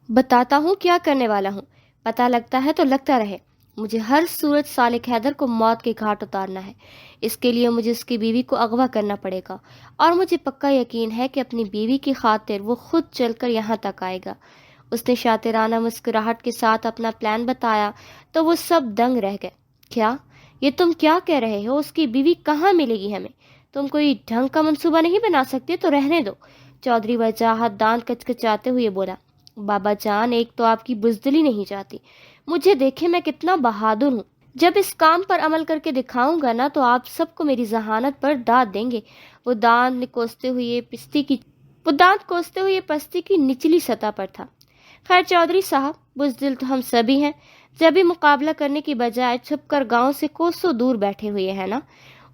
بتاتا ہوں کیا کرنے والا ہوں، پتہ لگتا ہے تو لگتا رہے۔ مجھے ہر صورت صالح حیدر کو موت کے گھاٹ اتارنا ہے۔ اس کے لیے مجھے اس کی بیوی کو اغوا کرنا پڑے گا، اور مجھے پکا یقین ہے کہ اپنی بیوی کی خاطر وہ خود چل کر یہاں تک آئے گا۔ اس نے شاطرانہ مسکراہٹ کے ساتھ اپنا پلان بتایا تو وہ سب دنگ رہ گئے۔ کیا؟ یہ تم کیا کہہ رہے ہو؟ اس کی بیوی کہاں ملے گی ہمیں؟ تم کوئی ڈھنگ کا منصوبہ نہیں بنا سکتے تو رہنے دو، چودھری وجاہت دانت کچکچاتے ہوئے بولا۔ بابا جان، ایک تو آپ کی بزدلی نہیں چاہتی، مجھے دیکھیں میں کتنا بہادر ہوں۔ جب اس کام پر عمل کر کے دکھاؤں گا نا تو آپ سب کو میری ذہانت پر داد دیں گے۔ وہ دانت کوستے ہوئے پستی کی نچلی سطح پر تھا۔ خیر چودھری صاحب، بزدل تو ہم سبھی ہیں، جبھی مقابلہ کرنے کی بجائے چھپ کر گاؤں سے کوسوں دور بیٹھے ہوئے ہیں نا۔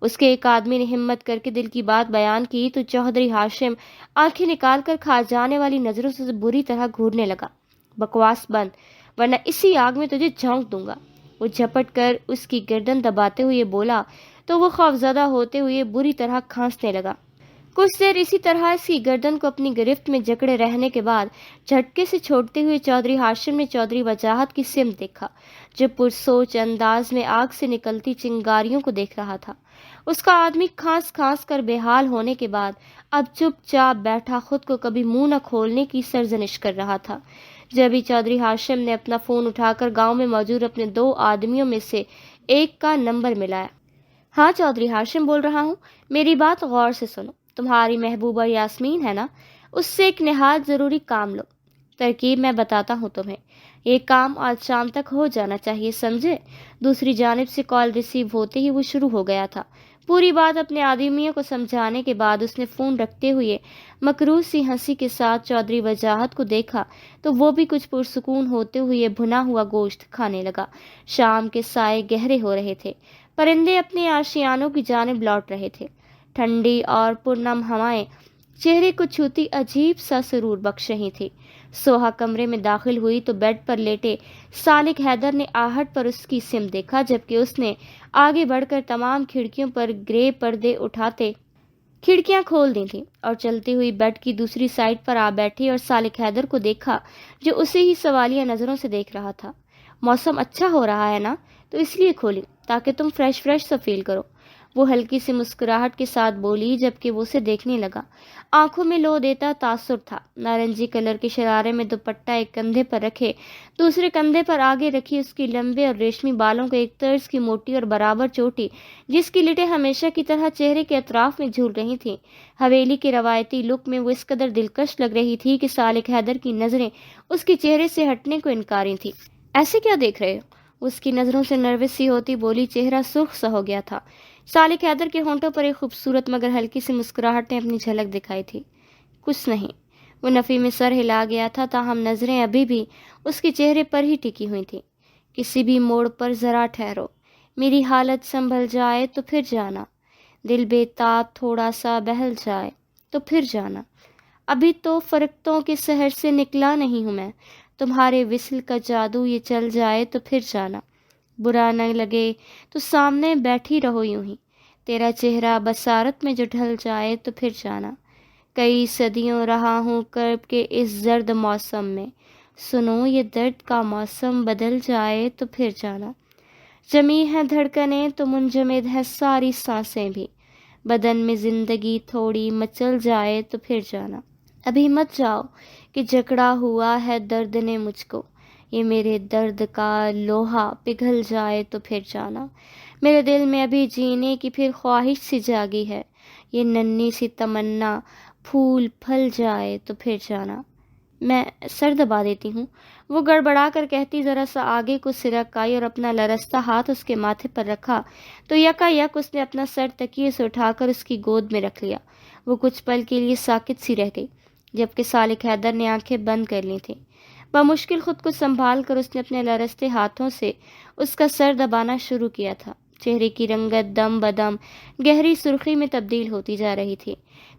اس کے ایک آدمی نے ہمت کر کے دل کی بات بیان کی تو چودھری ہاشم آنکھیں نکال کر کھا جانے والی نظروں سے بری طرح گھورنے لگا۔ بکواس بند، ورنہ اسی آگ میں تجھے جھونک دوں گا۔ وہ جھپٹ کر اس کی گردن دباتے ہوئے بولا تو وہ خوفزدہ ہوتے ہوئے بری طرح کھانسنے لگا۔ کچھ دیر اسی طرح اس کی گردن کو اپنی گرفت میں جکڑے رہنے کے بعد جھٹکے سے چھوڑتے ہوئے چودھری ہاشم نے چودھری وجاہت کی سمت دیکھا، جو پرسوچ انداز میں آگ سے نکلتی چنگاریوں کو دیکھ رہا تھا۔ اس کا آدمی کھانس کھانس کر بے حال ہونے کے بعد اب چپ چاپ بیٹھا خود کو کبھی منہ نہ کھولنے کی سرزنش کر رہا تھا۔ جبھی چودھری ہاشم نے اپنا فون اٹھا کر گاؤں میں موجود اپنے 2 آدمیوں میں سے ایک کا نمبر ملایا۔ ہاں، چودھری ہاشم بول رہا ہوں، میری بات غور سے سنو۔ تمہاری محبوبہ یاسمین ہے نا، اس سے ایک نہایت ضروری کام لو۔ ترکیب میں بتاتا ہوں تمہیں، یہ کام آج شام تک ہو جانا چاہیے، سمجھے؟ دوسری جانب سے کال ریسیو ہوتے ہی وہ شروع ہو گیا تھا۔ پوری بات اپنے آدمیوں کو سمجھانے کے بعد اس نے فون رکھتے ہوئے مکروہ سی ہنسی کے ساتھ چودھری وجاہت کو دیکھا تو وہ بھی کچھ پرسکون ہوتے ہوئے بھنا ہوا گوشت کھانے لگا۔ شام کے سائے گہرے ہو رہے تھے، پرندے اپنے آشیانوں کی جانب لوٹ رہے تھے۔ ٹھنڈی اور پرنم ہوائیں چہرے کو چھوتی عجیب سا سرور بخش رہی تھی۔ سوہا کمرے میں داخل ہوئی تو بیڈ پر لیٹے صالح حیدر نے آہٹ پر اس کی سمت دیکھا، جبکہ اس نے آگے بڑھ کر تمام کھڑکیوں پر گرے پردے اٹھاتے کھڑکیاں کھول دی تھیں اور چلتی ہوئی بیڈ کی دوسری سائڈ پر آ بیٹھی اور صالح حیدر کو دیکھا جو اسے ہی سوالیہ نظروں سے دیکھ رہا تھا۔ موسم اچھا ہو رہا ہے نا، تو اس لیے کھولی تاکہ تم فریش سا فیل کرو، وہ ہلکی سی مسکراہٹ کے ساتھ بولی، جبکہ وہ اسے دیکھنے لگا۔ آنکھوں میں لو دیتا تاثر تھا۔ نارنجی کلر کے شرارے میں دوپٹہ ایک کندھے پر رکھے دوسرے کندھے پر آگے رکھی اس کی لمبے اور ریشمی بالوں کو ایک طرز کی موٹی اور برابر چوٹی، جس کی لٹیں ہمیشہ کی طرح چہرے کے اطراف میں جھول رہی تھیں، حویلی کے روایتی لک میں وہ اس قدر دلکش لگ رہی تھی کہ صالح حیدر کی نظریں اس کے چہرے سے ہٹنے کو انکاری تھیں۔ ایسے کیا دیکھ رہے ہو؟ اس کی نظروں سے نروس سی ہوتی بولی۔ چہرہ سرخ سا ہو گیا تھا۔ صالح حیدر کے ہونٹوں پر ایک خوبصورت مگر ہلکی سی مسکراہٹ نے اپنی جھلک دکھائی تھی۔ کچھ نہیں، وہ نفی میں سر ہلا گیا تھا، تاہم نظریں ابھی بھی اس کے چہرے پر ہی ٹکی ہوئی تھیں۔ کسی بھی موڑ پر ذرا ٹھہرو، میری حالت سنبھل جائے تو پھر جانا، دل بے تاب تھوڑا سا بہل جائے تو پھر جانا، ابھی تو فرقتوں کے شہر سے نکلا نہیں ہوں میں، تمہارے وصل کا جادو یہ چل جائے تو پھر جانا، برا نہ لگے تو سامنے بیٹھی رہو یوں ہی، تیرا چہرہ بصارت میں جو ڈھل جائے تو پھر جانا، کئی صدیوں رہا ہوں کرب کے اس زرد موسم میں، سنو یہ درد کا موسم بدل جائے تو پھر جانا، جمی ہے دھڑکنیں تو منجمد ہے ساری سانسیں بھی، بدن میں زندگی تھوڑی مچل جائے تو پھر جانا، ابھی مت جاؤ کہ جکڑا ہوا ہے درد نے مجھ کو، یہ میرے درد کا لوہا پگھل جائے تو پھر جانا، میرے دل میں ابھی جینے کی پھر خواہش سی جاگی ہے، یہ ننھی سی تمنا پھول پھل جائے تو پھر جانا، میں سر دبا دیتی ہوں، وہ گڑبڑا کر کہتی ذرا سا آگے کو سرک آئی اور اپنا لرزتا ہاتھ اس کے ماتھے پر رکھا تو یکا یک اس نے اپنا سر تکیے سے اٹھا کر اس کی گود میں رکھ لیا۔ وہ کچھ پل کے لیے ساکت سی رہ گئی، جبکہ صالح حیدر نے آنکھیں بند کر لی تھیں۔ بمشکل خود کو سنبھال کر اس نے اپنے لرزتے ہاتھوں سے اس کا سر دبانا شروع کیا تھا۔ چہرے کی رنگت دم بدم گہری سرخی میں تبدیل ہوتی جا رہی تھی۔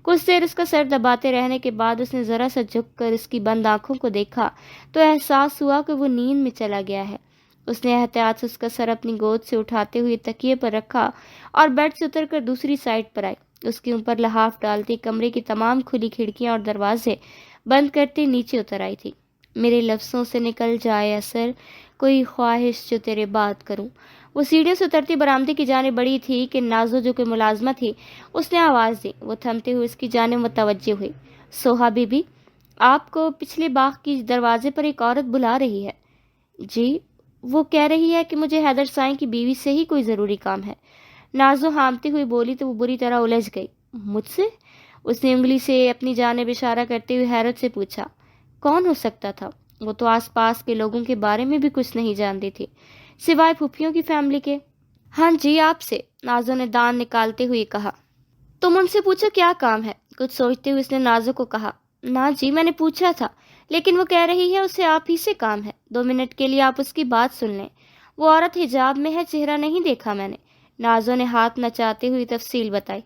کچھ دیر اس کا سر دباتے رہنے کے بعد اس نے ذرا سا جھک کر اس کی بند آنکھوں کو دیکھا تو احساس ہوا کہ وہ نیند میں چلا گیا ہے۔ اس نے احتیاط سے اس کا سر اپنی گود سے اٹھاتے ہوئے تکیے پر رکھا اور بیڈ سے اتر کر دوسری سائڈ پر آئی، اس کے اوپر لحاف ڈالتی کمرے کی تمام کھلی کھڑکیاں اور دروازے بند کرتے نیچے اتر آئی تھی۔ میرے لفظوں سے نکل جائے اثر، کوئی خواہش جو تیرے بات کروں۔ وہ سیڑھیوں سے اترتی برآمدے کی جانب بڑی تھی کہ نازو جو کہ ملازمہ تھی اس نے آواز دی۔ وہ تھمتے ہوئے اس کی جانب متوجہ ہوئی۔ سوہا بی بی، آپ کو پچھلے باغ کی دروازے پر ایک عورت بلا رہی ہے۔ جی، وہ کہہ رہی ہے کہ مجھے حیدر سائیں کی بیوی سے ہی کوئی ضروری کام ہے۔ نازو ہامتی ہوئی بولی تو وہ بری طرح الجھ گئی۔ مجھ سے؟ اس نے انگلی سے اپنی جانب اشارہ کرتے ہوئے حیرت سے پوچھا۔ کون ہو سکتا تھا؟ وہ تو آس پاس کے لوگوں کے بارے میں بھی کچھ نہیں جانتی تھی سوائے پھوپھیوں کی فیملی کے۔ ہاں جی، آپ سے، نازو نے دان نکالتے ہوئے کہا۔ تم ان سے پوچھو کیا کام ہے؟ کچھ سوچتے ہوئے اس نے نازو کو کہا۔ نا جی، میں نے پوچھا تھا، لیکن وہ کہہ رہی ہے اسے آپ ہی سے کام ہے۔ 2 منٹ کے لیے آپ اس کی بات سن لیں۔ وہ عورت حجاب میں ہے، چہرہ نہیں دیکھا میں نے۔ نازو نے ہاتھ نچاتے ہوئی تفصیل بتائی۔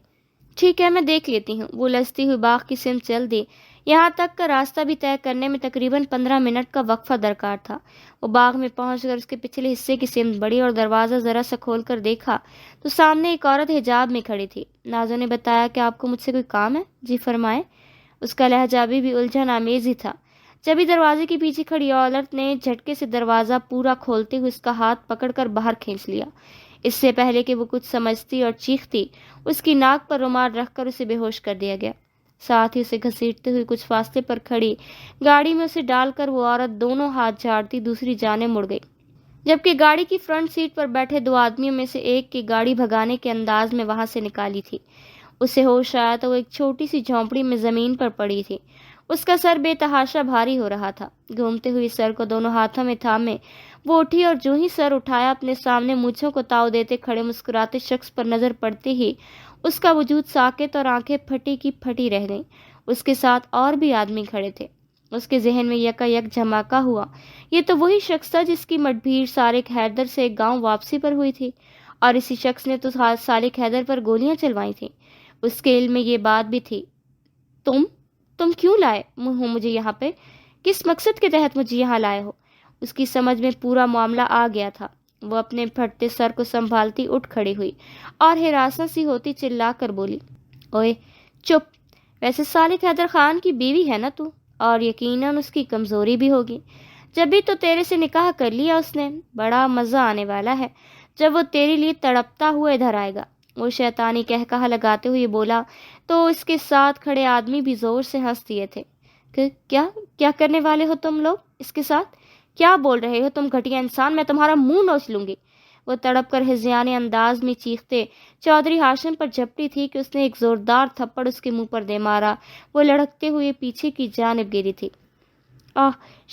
ٹھیک ہے، میں دیکھ لیتی ہوں۔ وہ لجتی ہوئی باغ کی سمت چل دی۔ یہاں تک کا راستہ بھی طے کرنے میں تقریباً 15 منٹ کا وقفہ درکار تھا۔ وہ باغ میں پہنچ کر اس کے پچھلے حصے کی سمت بڑھی اور دروازہ ذرا سا کھول کر دیکھا تو سامنے ایک عورت حجاب میں کھڑی تھی۔ نازو نے بتایا کہ آپ کو مجھ سے کوئی کام ہے؟ جی فرمائیں۔ اس کا لہجہ ابھی بھی الجھن آمیز ہی تھا۔ جبھی دروازے کے پیچھے کھڑی عورت نے جھٹکے سے دروازہ پورا کھولتے ہوئے اس کا ہاتھ پکڑ کر باہر کھینچ لیا۔ اس سے پہلے کہ وہ کچھ سمجھتی اور چیختی، اس کی ناک پر رومال رکھ کر اسے بے ہوش کر دیا گیا۔ ساتھ ہی اسے گھسیٹتے ہوئے کچھ فاصلے پر کھڑی گاڑی میں اسے ڈال کر وہ عورت دونوں ہاتھ جھاڑتی دوسری جانب مڑ گئی، جبکہ گاڑی کی فرنٹ سیٹ پر بیٹھے 2 آدمیوں میں سے ایک کی گاڑی بھگانے کے انداز میں وہاں سے نکالی تھی۔ اسے ہوش آیا تو وہ ایک چھوٹی سی جھونپڑی میں زمین پر پڑی تھی۔ اس کا سر بے تحاشا بھاری ہو رہا تھا۔ گھومتے ہوئے سر کو دونوں ہاتھوں میں تھامے وہ اٹھی اور جو ہی سر اٹھایا اپنے سامنے مونچھوں کو تاؤ دیتے کھڑے مسکراتے شخص پر نظر پڑتے ہی اس کا وجود ساکت اور آنکھیں پھٹی کی پھٹی رہ گئیں۔ اس کے ساتھ اور بھی آدمی کھڑے تھے۔ اس کے ذہن میں یکا یک جھماکہ ہوا، یہ تو وہی شخص تھا جس کی مٹ بھیڑ سالک حیدر سے ایک گاؤں واپسی پر ہوئی تھی، اور اسی شخص نے تو سالک حیدر پر گولیاں چلوائی تھیں۔ اس کے علم میں یہ بات بھی تھی۔ تم کیوں لائے ہو مجھے یہاں پہ؟ کس مقصد کے تحت مجھے یہاں لائے ہو؟ اس کی سمجھ میں پورا معاملہ آ گیا تھا۔ وہ اپنے پھٹتے سر کو سنبھالتی اٹھ کھڑی ہوئی اور ہراساں سی ہوتی چلا کر بولی، اوئے چپ! ویسے سالک حیدر خان کی بیوی ہے نا تو، اور یقیناً اس کی کمزوری بھی ہوگی، جب بھی تو تیرے سے نکاح کر لیا اس نے۔ بڑا مزہ آنے والا ہے جب وہ تیرے لیے تڑپتا ہوا ادھر آئے گا۔ وہ شیطانی قہقہہ لگاتے ہوئے بولا تو اس کے ساتھ کھڑے آدمی بھی زور سے ہنس دیے تھے۔ کیا کرنے والے ہو تم لوگ اس کے ساتھ؟ کیا بول رہے ہو تم گھٹیا انسان؟ میں تمہارا منہ نوچ لوں گی۔ وہ تڑپ کر ہزیانے انداز میں چیختے چودھری ہاشم پر جھپٹی تھی کہ اس نے ایک زوردار تھپڑ اس کے منہ پر دے مارا۔ وہ لڑکتے ہوئے پیچھے کی جانب گری تھی۔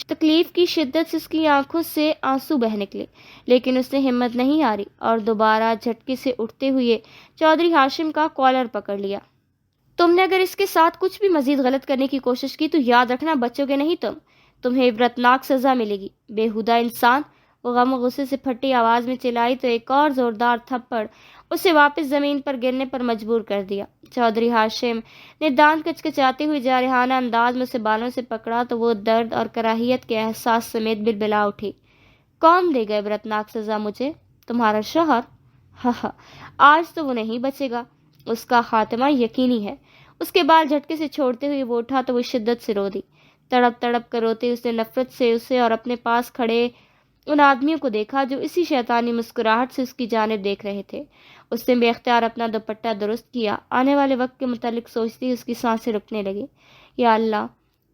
تکلیف کی شدت سے اس کی آنکھوں سے آنسو بہہ نکلے، لیکن اس نے ہمت نہیں ہاری اور دوبارہ جھٹکے سے اٹھتے ہوئے چودھری ہاشم کا کالر پکڑ لیا۔ تم نے اگر اس کے ساتھ کچھ بھی مزید غلط کرنے کی کوشش کی تو یاد رکھنا بچو گے نہیں تمہیں عبرتناک سزا ملے گی، بےہودہ انسان۔ وہ غم و غصے سے پھٹی آواز میں چلائی تو ایک اور زوردار تھپڑ اسے واپس زمین پر گرنے پر مجبور کر دیا۔ چودھری ہاشم نے دانت کچکچاتے ہوئے جارحانہ انداز میں اسے بالوں سے پکڑا تو وہ درد اور کراہیت کے احساس سمیت بلبلا اٹھی۔ کون دے گا عبرتناک سزا مجھے؟ تمہارا شوہر؟ ہاں، آج تو وہ نہیں بچے گا، اس کا خاتمہ یقینی ہے۔ اس کے بال جھٹکے سے چھوڑتے ہوئے وہ اٹھا تو وہ شدت سے رو دی۔ تڑپ تڑپ کر روتے اس نے نفرت سے اسے اور اپنے پاس کھڑے ان آدمیوں کو دیکھا جو اسی شیطانی مسکراہٹ سے اس کی جانب دیکھ رہے تھے۔ اس نے بے اختیار اپنا دوپٹہ درست کیا۔ آنے والے وقت کے متعلق سوچتی اس کی سانسیں رکنے لگی۔ یا اللہ،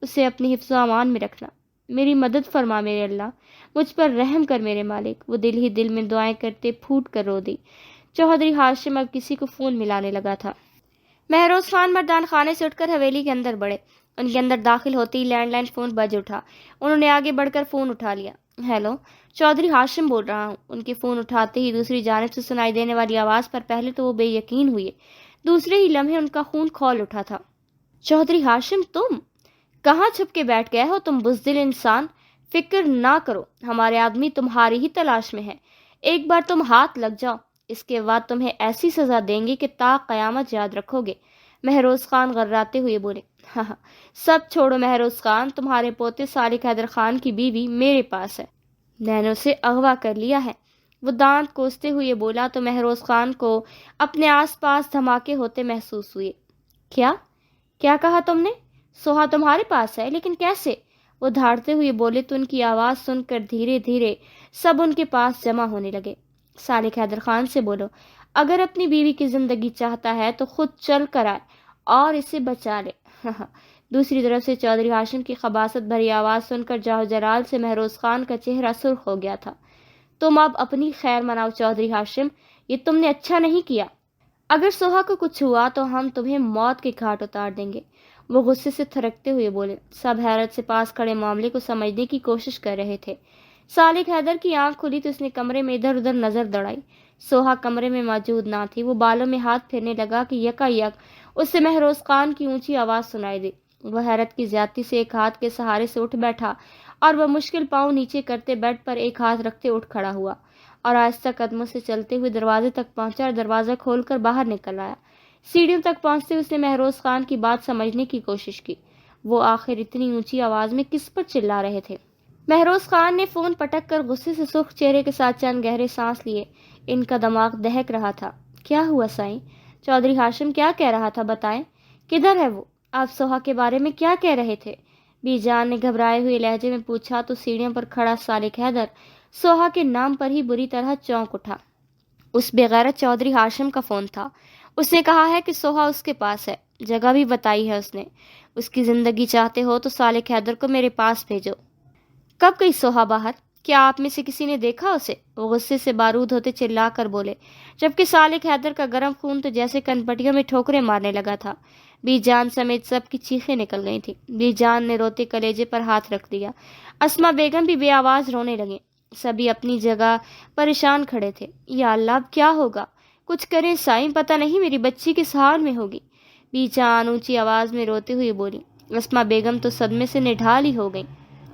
اسے اپنی حفظ و امان میں رکھنا، میری مدد فرما میرے اللہ، مجھ پر رحم کر میرے مالک۔ وہ دل ہی دل میں دعائیں کرتے پھوٹ کر رو دی۔ چودھری ہاشم اب کسی کو فون ملانے لگا تھا۔ مہروز خان مردان خانے سے اٹھ کر حویلی کے اندر بڑھے۔ ان کے اندر داخل ہوتے ہی لینڈ لائن فون بج اٹھا۔ انہوں نے آگے بڑھ کر فون اٹھا لیا۔ ہیلو، چودھری ہاشم بول رہا ہوں۔ ان کے فون اٹھاتے ہی دوسری جانب سے سنائی دینے والی آواز پر پہلے تو وہ بے یقین ہوئے، دوسرے ہی لمحے ان کا خون کھول اٹھا تھا۔ چودھری ہاشم، تم کہاں چھپ کے بیٹھ گئے ہو تم بزدل انسان؟ فکر نہ کرو، ہمارے آدمی تمہاری ہی تلاش میں ہے۔ ایک بار تم ہاتھ لگ جاؤ، اس کے بعد تمہیں ایسی سزا دیں گے کہ تا قیامت یاد رکھو گے۔ مہروز خان غراتے ہوئے بولے، ہاں سب چھوڑو مہروز خان، تمہارے پوتے سالک حیدر خان کی بیوی میرے پاس ہے، میں نے اسے اغوا کر لیا ہے۔ وہ دانت کوستے ہوئے بولا تو مہروز خان کو اپنے آس پاس دھماکے ہوتے محسوس ہوئے۔ کیا کہا تم نے؟ سوہا تمہارے پاس ہے؟ لیکن کیسے؟ وہ دھاڑتے ہوئے بولے تو ان کی آواز سن کر دھیرے دھیرے سب ان کے پاس جمع ہونے لگے۔ صالح حیدر خان سے بولو، اگر اپنی بیوی کی زندگی چاہتا ہے تو خود چل کر آئے اور اسے بچا لے۔ دوسری طرف سے چودھری ہاشم کی خباثت بھری آواز سن کر جاہو جلال سے مہروز خان کا چہرہ سرخ ہو گیا تھا۔ تم اب اپنی خیر مناؤ چودھری ہاشم، یہ تم نے اچھا نہیں کیا۔ اگر سوہا کو کچھ ہوا تو ہم تمہیں موت کے گھاٹ اتار دیں گے، وہ غصے سے تھرکتے ہوئے بولے۔ سب حیرت سے پاس کھڑے معاملے کو سمجھنے کی کوشش کر رہے تھے۔ صالح حیدر کی آنکھ کھلی تو اس نے کمرے میں ادھر ادھر نظر دوڑائی۔ سوہا کمرے میں موجود نہ تھی۔ وہ بالوں میں ہاتھ پھیرنے لگا کہ یکا یک اس سے مہروز خان کی اونچی آواز سنائی دی۔ وہ حیرت کی زیادتی سے ایک ہاتھ کے سہارے سے اٹھ بیٹھا اور وہ مشکل پاؤں نیچے کرتے بیڈ پر ایک ہاتھ رکھتے اٹھ کھڑا ہوا اور آہستہ قدموں سے چلتے ہوئے دروازے تک پہنچا اور دروازہ کھول کر باہر نکل آیا۔ سیڑھیوں تک پہنچتے اس نے مہروز خان کی بات سمجھنے کی کوشش کی۔ وہ آخر اتنی اونچی آواز میں کس پر چلا رہے تھے؟ مہروز خان نے فون پٹک کر غصے سے سرخ چہرے کے ساتھ چند گہرے سانس لیے۔ ان کا دماغ دہک رہا تھا۔ کیا ہوا سائیں؟ چودھری ہاشم کیا کہہ رہا تھا بتائیں؟ کدھر ہے وہ؟ آپ سوہا کے بارے میں کیا کہہ رہے تھے؟ بی جان نے گھبرائے ہوئے لہجے میں پوچھا تو سیڑھیوں پر کھڑا صالح حیدر سوہا کے نام پر ہی بری طرح چونک اٹھا۔ اس بےغیرت چودھری ہاشم کا فون تھا۔ اس نے کہا ہے کہ سوہا اس کے پاس ہے، جگہ بھی بتائی ہے اس نے۔ اس کی زندگی چاہتے ہو تو صالح حیدر کو میرے پاس بھیجو۔ کب گئی سوہا باہر؟ کیا آپ میں سے کسی نے دیکھا اسے؟ وہ غصے سے بارود ہوتے چلا کر بولے، جبکہ صالح حیدر کا گرم خون تو جیسے کنپٹیوں میں ٹھوکریں مارنے لگا تھا۔ بی جان سمیت سب کی چیخیں نکل گئی تھیں۔ بی جان نے روتے کلیجے پر ہاتھ رکھ دیا۔ اسما بیگم بھی بے آواز رونے لگیں۔ سبھی اپنی جگہ پریشان کھڑے تھے۔ یا اللہ، اب کیا ہوگا؟ کچھ کریں سائیں، پتہ نہیں میری بچی کس حال میں ہوگی۔ بی جان اونچی آواز میں روتے ہوئے بولی۔ اسما بیگم تو صدمے سے نڈھال ہی ہو گئی۔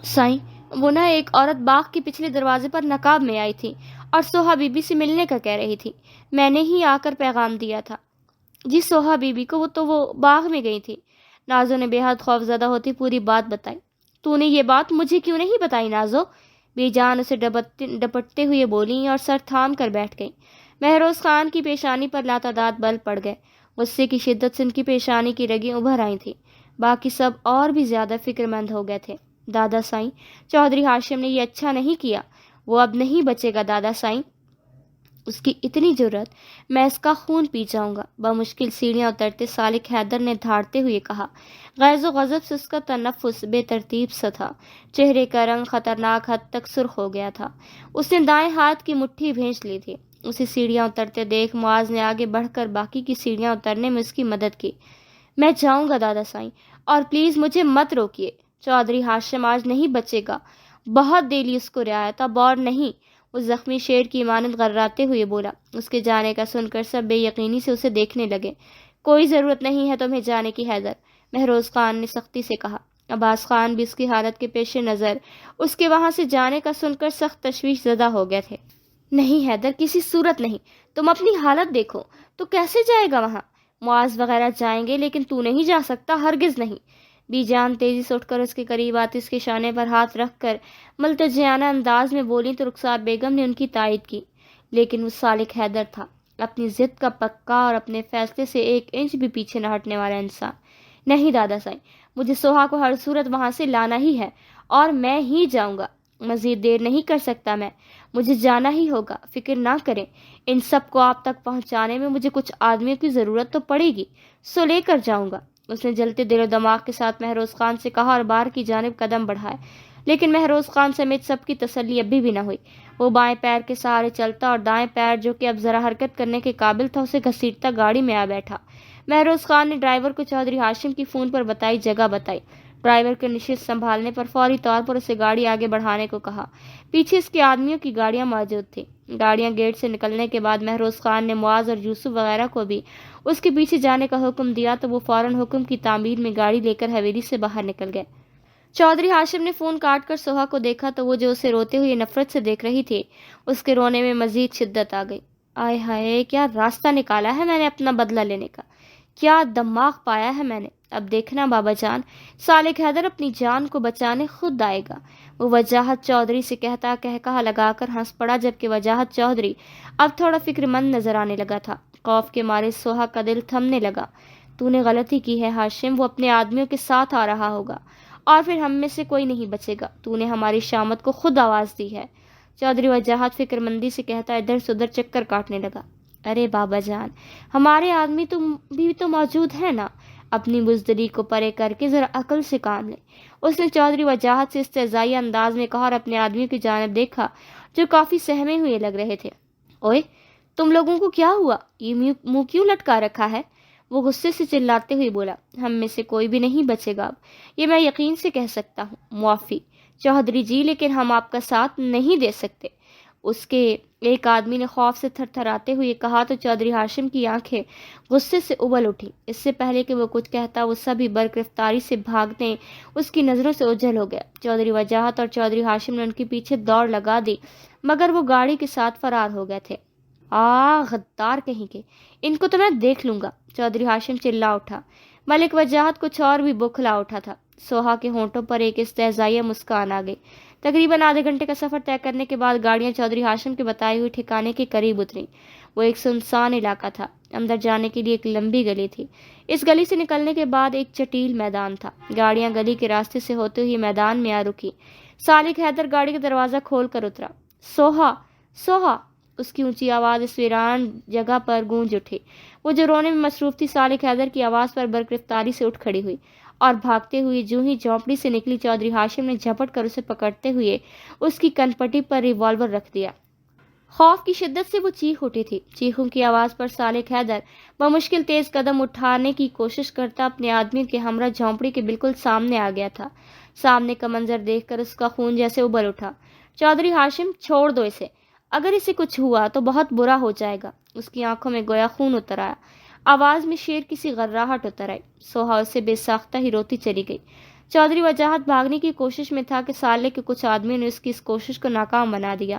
سائیں، وہ نہ ایک عورت باغ کے پچھلے دروازے پر نقاب میں آئی تھی اور سوہا بی بی سے ملنے کا کہہ رہی تھی۔ میں نے ہی آ کر پیغام دیا تھا۔ جی سوہا بی بی کو وہ باغ میں گئی تھی۔ نازو نے بے حد خوف زدہ ہوتی پوری بات بتائی۔ تو نے یہ بات مجھے کیوں نہیں بتائی نازو؟ بی جان اسے ڈپٹتے ہوئے بولی اور سر تھام کر بیٹھ گئی۔ مہروز خان کی پیشانی پر لاتعداد بل پڑ گئے۔ غصے کی شدت سے ان کی پیشانی کی رگیں ابھر آئی تھیں۔ باقی سب اور بھی زیادہ فکر مند ہو گئے تھے۔ دادا سائیں، چودھری ہاشم نے یہ اچھا نہیں کیا، وہ اب نہیں بچے گا دادا سائیں۔ اس کی اتنی جرأت، میں اس کا خون پی جاؤں گا، بمشکل سیڑھیاں اترتے صالح حیدر نے دھاڑتے ہوئے کہا۔ غیظ و غضب سے اس کا تنفس بے ترتیب سا تھا۔ چہرے کا رنگ خطرناک حد تک سرخ ہو گیا تھا۔ اس نے دائیں ہاتھ کی مٹھی بھینچ لی تھی۔ اسے سیڑھیاں اترتے دیکھ معاذ نے آگے بڑھ کر باقی کی سیڑھیاں اترنے میں اس کی مدد کی۔ میں جاؤں گا دادا سائیں، اور پلیز مجھے مت روکیے۔ چودھری ہاشم آج نہیں بچے گا۔ بہت دے لی اس کو رعایت، اب اور نہیں، وہ زخمی شیر کی مانند غراتے ہوئے بولا۔ اس کے جانے کا سن کر سب بے یقینی سے اسے دیکھنے لگے۔ کوئی ضرورت نہیں ہے تمہیں جانے کی حیدر، مہروز خان نے سختی سے کہا۔ عباس خان بھی اس کی حالت کے پیش نظر اس کے وہاں سے جانے کا سن کر سخت تشویش زدہ ہو گئے تھے۔ نہیں حیدر، کسی صورت نہیں، تم اپنی حالت دیکھو۔ تو کیسے جائے گا وہاں؟ معاذ وغیرہ جائیں گے، لیکن تو نہیں جا سکتا، ہرگز نہیں۔ بی جان تیزی سے اٹھ کر اس کے قریب آتی اس کے شانے پر ہاتھ رکھ کر ملتجیانہ انداز میں بولی تو رخسار بیگم نے ان کی تائید کی۔ لیکن وہ صالح حیدر تھا، اپنی ضد کا پکا اور اپنے فیصلے سے ایک انچ بھی پیچھے نہ ہٹنے والا انسان۔ نہیں دادا سائیں، مجھے سوہا کو ہر صورت وہاں سے لانا ہی ہے، اور میں ہی جاؤں گا۔ مزید دیر نہیں کر سکتا میں، مجھے جانا ہی ہوگا۔ فکر نہ کریں، ان سب کو آپ تک پہنچانے میں مجھے کچھ آدمیوں کی ضرورت تو پڑے گی، سو لے کر جاؤں گا۔ اس نے جلتے دل و دماغ کے ساتھ مہروز خان سے کہا اور باہر کی جانب قدم بڑھائے، لیکن مہروز خان سمیت سب کی تسلی ابھی بھی نہ ہوئی۔ وہ بائیں پیر کے سہارے چلتا اور دائیں پیر جو کہ اب ذرا حرکت کرنے کے قابل تھا اسے گھسیٹتا گاڑی میں آ بیٹھا۔ مہروز خان نے ڈرائیور کو چودھری ہاشم کی فون پر بتائی جگہ بتائی۔ ڈرائیور کے نشست سنبھالنے پر فوری طور پر اسے گاڑی آگے بڑھانے کو کہا۔ پیچھے اس کے آدمیوں کی گاڑیاں موجود تھیں۔ گاڑیاں گیٹ سے نکلنے کے بعد مہروز خان نے معاذ اور یوسف وغیرہ کو بھی اس کے پیچھے جانے کا حکم دیا تو وہ فوراً حکم کی تعمیل میں گاڑی لے کر حویلی سے باہر نکل گئے۔ چودھری ہاشم نے فون کاٹ کر سوہا کو دیکھا تو وہ جو اسے روتے ہوئے نفرت سے دیکھ رہی تھی، اس کے رونے میں مزید شدت آ گئی۔ آئے ہائے، کیا راستہ نکالا ہے میں نے اپنا بدلہ لینے کا، کیا دماغ پایا ہے میں نے۔ اب دیکھنا بابا جان، صالح حیدر اپنی جان کو بچانے خود آئے گا، وہ وجاہت چودھری سے کہتا کہا لگا کر ہنس پڑا، جبکہ وجاہت چودھری اب تھوڑا فکر مند نظر آنے لگا تھا۔ خوف کے مارے سوہا کا دل تھمنے لگا۔ تو نے غلطی کی ہے ہاشم، وہ اپنے آدمیوں کے ساتھ آ رہا ہوگا اور پھر ہم میں سے کوئی نہیں بچے گا. تو نے ہماری شامت کو خود آواز دی ہے. چودھری وجاہت فکر مندی سے کہتا ادھر سے ادھر چکر کاٹنے لگا. ارے بابا جان، ہمارے آدمی بھی تو موجود ہے نا. اپنی بزدلی کو پرے کر کے ذرا عقل سے کام لے. اس نے چودھری وجاہت سے استہزائی انداز میں کہا اور اپنے آدمیوں کی جانب دیکھا جو کافی سہمے ہوئے لگ رہے تھے. اوئے، تم لوگوں کو کیا ہوا؟ یہ منہ کیوں لٹکا رکھا ہے؟ وہ غصے سے چلاتے ہوئے بولا. ہم میں سے کوئی بھی نہیں بچے گا اب، یہ میں یقین سے کہہ سکتا ہوں. معافی چودھری جی، لیکن ہم آپ کا ساتھ نہیں دے سکتے. اس کے ایک آدمی نے خوف سے تھر تھراتے ہوئے کہا تو چودھری ہاشم کی آنکھیں غصے سے ابل اٹھی. اس سے پہلے کہ وہ کچھ کہتا وہ سبھی برگرفتاری سے بھاگنے اس کی نظروں سے اوجھل ہو گیا. چودھری وجاہت اور چودھری ہاشم نے ان کے پیچھے دوڑ لگا دی مگر وہ گاڑی کے ساتھ فرار ہو گئے تھے. غدار کہیں کے، ان کو تو میں دیکھ لوں گا. چودھری ہاشم چلا اٹھا. ملک وجاہت کچھ اور بھی بوکھلا اٹھا تھا. سوہا کے ہونٹوں پر ایک استہزائیہ مسکان آ گئی. تقریباً آدھے گھنٹے کا سفر طے کرنے کے بعد گاڑیاں چودھری ہاشم کے بتائے ہوئے ٹھکانے کے قریب اتریں. وہ ایک سنسان علاقہ تھا. اندر جانے کے لیے ایک لمبی گلی تھی. اس گلی سے نکلنے کے بعد ایک چٹیل میدان تھا. گاڑیاں گلی کے راستے سے ہوتے ہوئے میدان میں آ رکی. سالک حیدر گاڑی کا دروازہ کھول کر اترا. سوہا، سوہا! اس کی اونچی آواز اس ویران جگہ پر گونج اٹھی. وہ جو رونے میں مصروف تھی سالک حیدر کی آواز پر برگرفتاری سے اٹھ کھڑی ہوئی اور بھاگتے ہوئے جو ہی جھونپڑی سے نکلی چودھری ہاشم نے جھپٹ کر اسے پکڑتے ہوئے اس کی کنپٹی پر ریوالور رکھ دیا. خوف کی شدت سے وہ چیخ اٹھی تھی. چیخوں کی آواز پر سالک حیدر بمشکل تیز قدم اٹھانے کی کوشش کرتا اپنے آدمیوں کے ہمراہ جھونپڑی کے بالکل سامنے آ گیا تھا. سامنے کا منظر دیکھ کر اس کا خون جیسے ابل اٹھا. چودھری ہاشم، چھوڑ دو اسے، اگر اسے کچھ ہوا تو بہت برا ہو جائے گا. اس کی آنکھوں میں گویا خون اتر آیا. آواز میں شیر کی سی غراہٹ اتر آئی. سوہا اسے بے ساختہ ہی روتی چلی گئی. چودھری وجاہت بھاگنے کی کوشش میں تھا کہ سالے کے کچھ آدمیوں نے اس کی اس کوشش کو ناکام بنا دیا.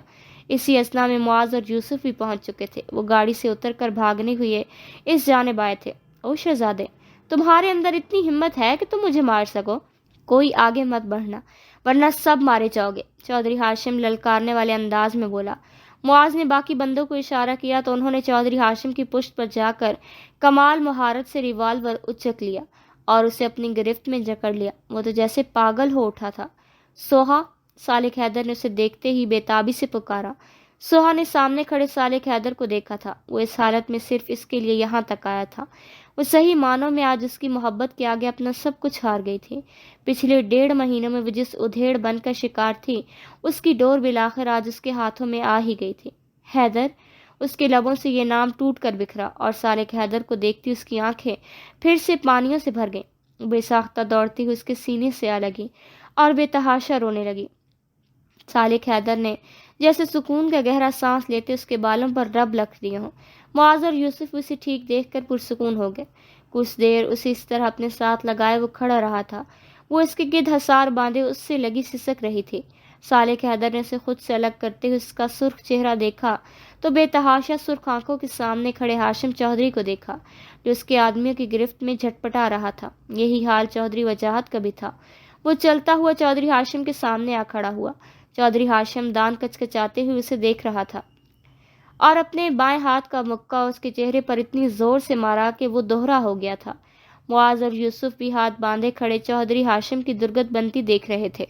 اسی اثنا میں معاذ اور یوسف بھی پہنچ چکے تھے. وہ گاڑی سے اتر کر بھاگنے ہوئے اس جانب آئے تھے. او شہزادے، تمہارے اندر اتنی ہمت ہے کہ تم مجھے مار سکو؟ کوئی آگے مت بڑھنا ورنہ سب مارے جاؤ گے، چودھری ہاشم للکارنے والے انداز میں بولا. معاذ نے باقی بندوں کو اشارہ کیا تو انہوں نے چودھری ہاشم کی پشت پر جا کر کمال مہارت سے ریوالور اچک لیا اور اسے اپنی گرفت میں جکڑ لیا. وہ تو جیسے پاگل ہو اٹھا تھا. سوہا! سالک حیدر نے اسے دیکھتے ہی بے تابی سے پکارا. سوہا نے سامنے کھڑے سالک حیدر کو دیکھا تھا. وہ اس حالت میں صرف اس کے لیے یہاں تک آیا تھا. وہ صحیح معنوں میں آج اس کی محبت کے آگے اپنا سب کچھ ہار گئی تھی. پچھلے 1.5 مہینوں میں وہ جس ادھیڑ بن کر شکار تھی اس کی ڈور بالآخر آج اس کے ہاتھوں میں آ ہی گئی تھی. حیدر! اس کے لبوں سے یہ نام ٹوٹ کر بکھرا اور سالک حیدر کو دیکھتی اس کی آنکھیں پھر سے پانیوں سے بھر گئیں. بے ساختہ دوڑتی ہوئی اس کے سینے سے آ لگی اور بے تحاشا رونے لگی. سالک حیدر نے جیسے سکون کا گہرا سانس لیتے اس کے بالوں پر رب رکھ دیے ہوں. معاذ اور یوسف اسے ٹھیک دیکھ کر پرسکون ہو گئے. کچھ دیر اسے اس طرح اپنے ساتھ لگائے وہ کھڑا رہا تھا. وہ اس کے گرد حصار باندھے اس سے لگی سسک رہی تھی. سالک حیدر نے اسے خود سے الگ کرتے ہوئے اس کا سرخ چہرہ دیکھا تو بے تحاشا سرخ آنکھوں کے سامنے کھڑے ہاشم چودھری کو دیکھا جو اس کے آدمیوں کی گرفت میں جھٹپٹا رہا تھا. یہی حال چودھری وجاہت کا بھی تھا. وہ چلتا ہوا چودھری ہاشم کے سامنے آ کھڑا ہوا. چودھری ہاشم دان کچکچاتے ہوئے اسے دیکھ رہا تھا اور اپنے بائیں ہاتھ کا مکہ اس کے چہرے پر اتنی زور سے مارا کہ وہ دوہرا ہو گیا تھا. معاذ اور یوسف بھی ہاتھ باندھے کھڑے چودھری ہاشم کی درگت بنتی دیکھ رہے تھے.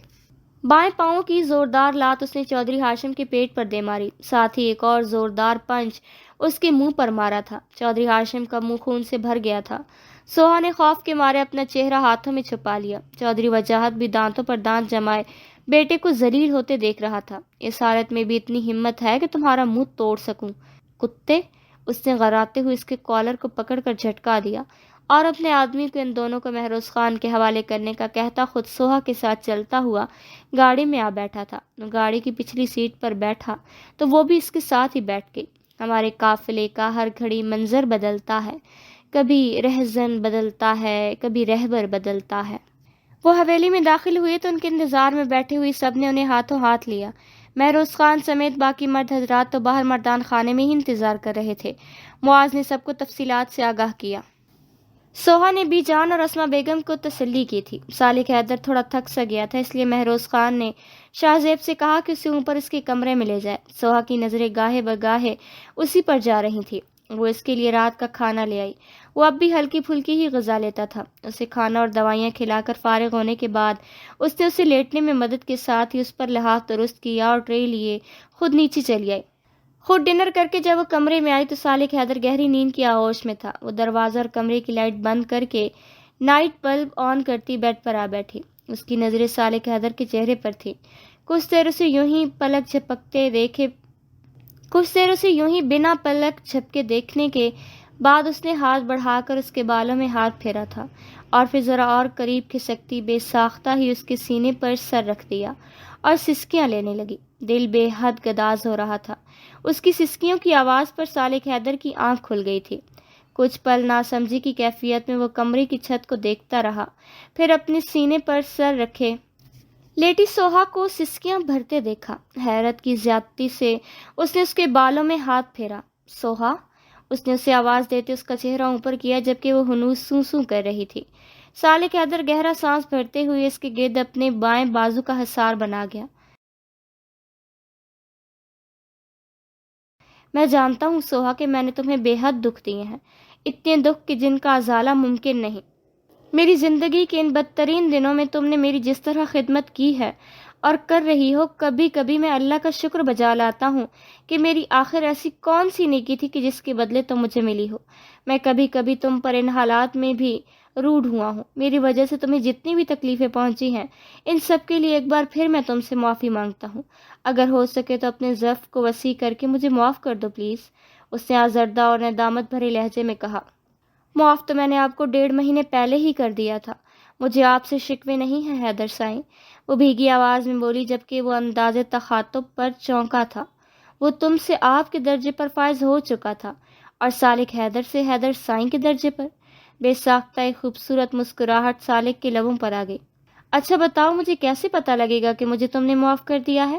بائیں پاؤں کی زوردار لات اس نے چودھری ہاشم کے پیٹ پر دے ماری. ساتھ ہی ایک اور زوردار پنچ اس کے منہ پر مارا تھا. چودھری ہاشم کا منہ خون سے بھر گیا تھا. سوہا نے خوف کے مارے اپنا چہرہ ہاتھوں میں چھپا لیا. چودھری وجاہت بھی دانتوں پر دانت جمائے بیٹے کو ذلیل ہوتے دیکھ رہا تھا. اس حالت میں بھی اتنی ہمت ہے کہ تمہارا منہ توڑ سکوں؟ کتے! اس نے غراتے ہوئے اس کے کالر کو پکڑ کر جھٹکا دیا اور اپنے آدمی کو ان دونوں کو مہروز خان کے حوالے کرنے کا کہتا خود سوہا کے ساتھ چلتا ہوا گاڑی میں آ بیٹھا تھا. گاڑی کی پچھلی سیٹ پر بیٹھا تو وہ بھی اس کے ساتھ ہی بیٹھ گئی. ہمارے قافلے کا ہر گھڑی منظر بدلتا ہے، کبھی رہزن بدلتا ہے، کبھی رہبر بدلتا ہے. وہ حویلی میں داخل ہوئے تو ان کے انتظار میں بیٹھے ہوئی سب نے انہیں ہاتھوں ہاتھ لیا. مہروز خان سمیت باقی مرد حضرات تو باہر مردان خانے میں ہی انتظار کر رہے تھے. معاذ نے سب کو تفصیلات سے آگاہ کیا. سوہا نے بی جان اور اسما بیگم کو تسلی کی تھی. سالک حیدر تھوڑا تھک سا گیا تھا، اس لیے مہروز خان نے شاہ زیب سے کہا کہ اسے اوپر اس کے کمرے میں لے جائے. سوہا کی نظریں گاہے بگاہے اسی پر جا رہی تھی. وہ اس کے لیے رات کا کھانا لے آئی. وہ اب بھی ہلکی پھلکی ہی غذا لیتا تھا۔ اسے کھانا اور دوائیاں کھلا کر فارغ ہونے کے بعد اس نے اسے لیٹنے میں مدد کے ساتھ ہی اس پر لحاظ درست کیا اور ٹرے لیے خود نیچے چلی آئی۔ خود ڈنر کر کے جب وہ کمرے میں آئی تو صالح حیدر گہری نیند کی آغوش میں تھا۔ وہ دروازہ اور کمرے کی لائٹ بند کر کے نائٹ بلب آن کرتی بیڈ پر آ بیٹھی۔ اس کی نظریں صالح حیدر کے چہرے پر تھی۔ کچھ دیر اسے یوں ہی بنا پلک جھپکے دیکھنے کے بعد اس نے ہاتھ بڑھا کر اس کے بالوں میں ہاتھ پھیرا تھا اور پھر ذرا اور قریب کھسکتی بے ساختہ ہی اس کے سینے پر سر رکھ دیا اور سسکیاں لینے لگی۔ دل بے حد گداز ہو رہا تھا۔ اس کی سسکیوں کی آواز پر صالح حیدر کی آنکھ کھل گئی تھی۔ کچھ پل ناسمجھی کی کیفیت میں وہ کمرے کی چھت کو دیکھتا رہا، پھر اپنے سینے پر سر رکھے لیٹی سوہا کو سسکیاں بھرتے دیکھا۔ حیرت کی زیادتی سے اس نے اس کے بالوں میں ہاتھ پھیرا۔ سوہا، اس نے اسے آواز دیتے اس کا چہرہ اوپر کیا جبکہ وہ ہنوز سوں سوں کر رہی تھی۔ صالح حیدر گہرا سانس بھرتے ہوئے اس کے گرد اپنے بائیں بازو کا حصار بنا گیا۔ میں جانتا ہوں سوہا کہ میں نے تمہیں بے حد دکھ دیے ہیں، اتنے دکھ کہ جن کا ازالہ ممکن نہیں۔ میری زندگی کے ان بدترین دنوں میں تم نے میری جس طرح خدمت کی ہے اور کر رہی ہو، کبھی کبھی میں اللہ کا شکر بجا لاتا ہوں کہ میری آخر ایسی کون سی نیکی تھی کہ جس کے بدلے تم مجھے ملی ہو۔ میں کبھی کبھی تم پر ان حالات میں بھی روڈ ہوا ہوں۔ میری وجہ سے تمہیں جتنی بھی تکلیفیں پہنچی ہیں، ان سب کے لیے ایک بار پھر میں تم سے معافی مانگتا ہوں۔ اگر ہو سکے تو اپنے ضعف کو وسیع کر کے مجھے معاف کر دو پلیز، اس نے آزردہ اور ندامت بھرے لہجے میں کہا۔ معاف تو میں نے آپ کو 1.5 مہینے پہلے ہی کر دیا تھا۔ مجھے آپ سے شکوے نہیں ہیں حیدر سائیں، وہ بھیگی آواز میں بولی جبکہ وہ انداز تخاطب پر چونکا تھا۔ وہ تم سے آپ کے درجے پر فائز ہو چکا تھا اور صالح حیدر سے حیدر سائیں کے درجے پر۔ بے ساختہ ایک خوبصورت مسکراہٹ صالح کے لبوں پر آ گئی۔ اچھا بتاؤ، مجھے کیسے پتہ لگے گا کہ مجھے تم نے معاف کر دیا ہے؟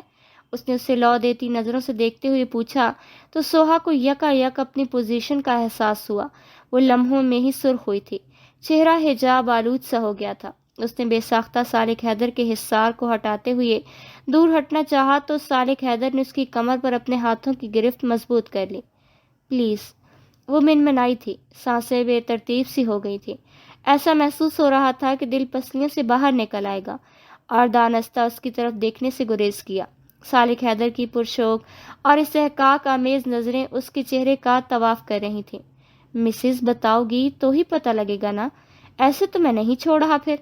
اس نے اسے لو دیتی نظروں سے دیکھتے ہوئے پوچھا تو سوہا کو یکا یک اپنی پوزیشن کا احساس ہوا۔ وہ لمحوں میں ہی سرخ ہوئی تھی، چہرہ حجاب آلود سا ہو گیا تھا۔ اس نے بے ساختہ صالح حیدر کے حصار کو ہٹاتے ہوئے دور ہٹنا چاہا تو صالح حیدر نے اس کی کمر پر اپنے ہاتھوں کی گرفت مضبوط کر لی۔ پلیز، وہ منمنائی تھی، سانسیں بے ترتیب سی ہو گئی تھی۔ ایسا محسوس ہو رہا تھا کہ دل پسلیوں سے باہر نکل آئے گا، اور دانستہ اس کی طرف دیکھنے سے گریز کیا۔ صالح حیدر کی پرشوق اور استحقاق آمیز نظریں اس کے چہرے کا طواف کر رہی تھیں۔ مسز، بتاؤ گی تو ہی پتہ لگے گا نا، ایسے تو میں نہیں چھوڑ رہا۔ پھر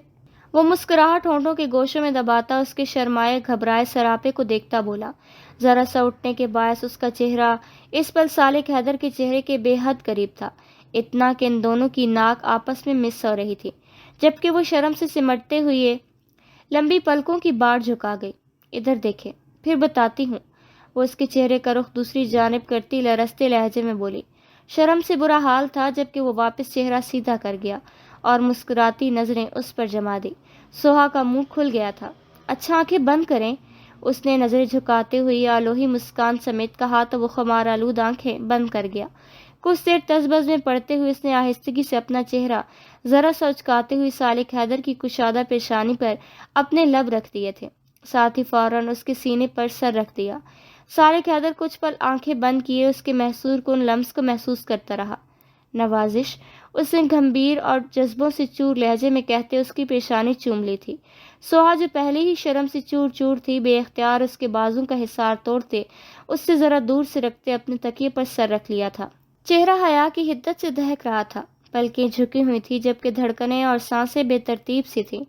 وہ مسکراہٹ ہونٹوں کے گوشوں میں دباتا اس کے شرمائے گھبرائے سراپے کو دیکھتا بولا۔ ذرا سا اٹھنے کے باعث اس کا چہرہ اس پل صالح حیدر کے چہرے کے بے حد قریب تھا، اتنا کہ ان دونوں کی ناک آپس میں مس ہو رہی تھی، جبکہ وہ شرم سے سمٹتے ہوئے لمبی پلکوں کی باڑ جھکا گئی۔ ادھر دیکھیں، پھر بتاتی ہوں، وہ اس کے چہرے کا رخ دوسری جانب کرتی لرزتے لہجے میں بولی۔ شرم سے برا حال تھا جبکہ وہ واپس چہرہ سیدھا کر گیا اور مسکراتی نظریں اس پر جما دی۔ سوہا کا منہ کھل گیا تھا۔ اچھا، آنکھیں بند کریں، اس نے نظریں جھکاتے ہوئے آلوہی مسکان سمیت کہا تو وہ خمار آلود آنکھیں بند کر گیا۔ کچھ دیر تذبذب میں پڑتے ہوئے اس نے آہستگی سے اپنا چہرہ ذرا سا اچکاتے ہوئے صالح حیدر کی کشادہ پیشانی پر اپنے لب رکھ دیے تھے، ساتھ ہی فوراً اس کے سینے پر سر رکھ دیا۔ صالح حیدر کچھ پل آنکھیں بند کیے اس کے محصور کن لمس کو محسوس کرتا رہا۔ نوازش، اس نے گھمبیر اور جذبوں سے چور لہجے میں کہتے اس کی پیشانی چوم لی تھی۔ سوہا جو پہلے ہی شرم سے چور چور تھی، بے اختیار اس کے بازوں کا حصار توڑتے اس سے ذرا دور سے رکھتے اپنے تکیے پر سر رکھ لیا تھا۔ چہرہ حیا کی حدت سے دہک رہا تھا، پلکیں جھکی ہوئی تھی جبکہ دھڑکنیں اور سانسیں بے ترتیب سی تھیں۔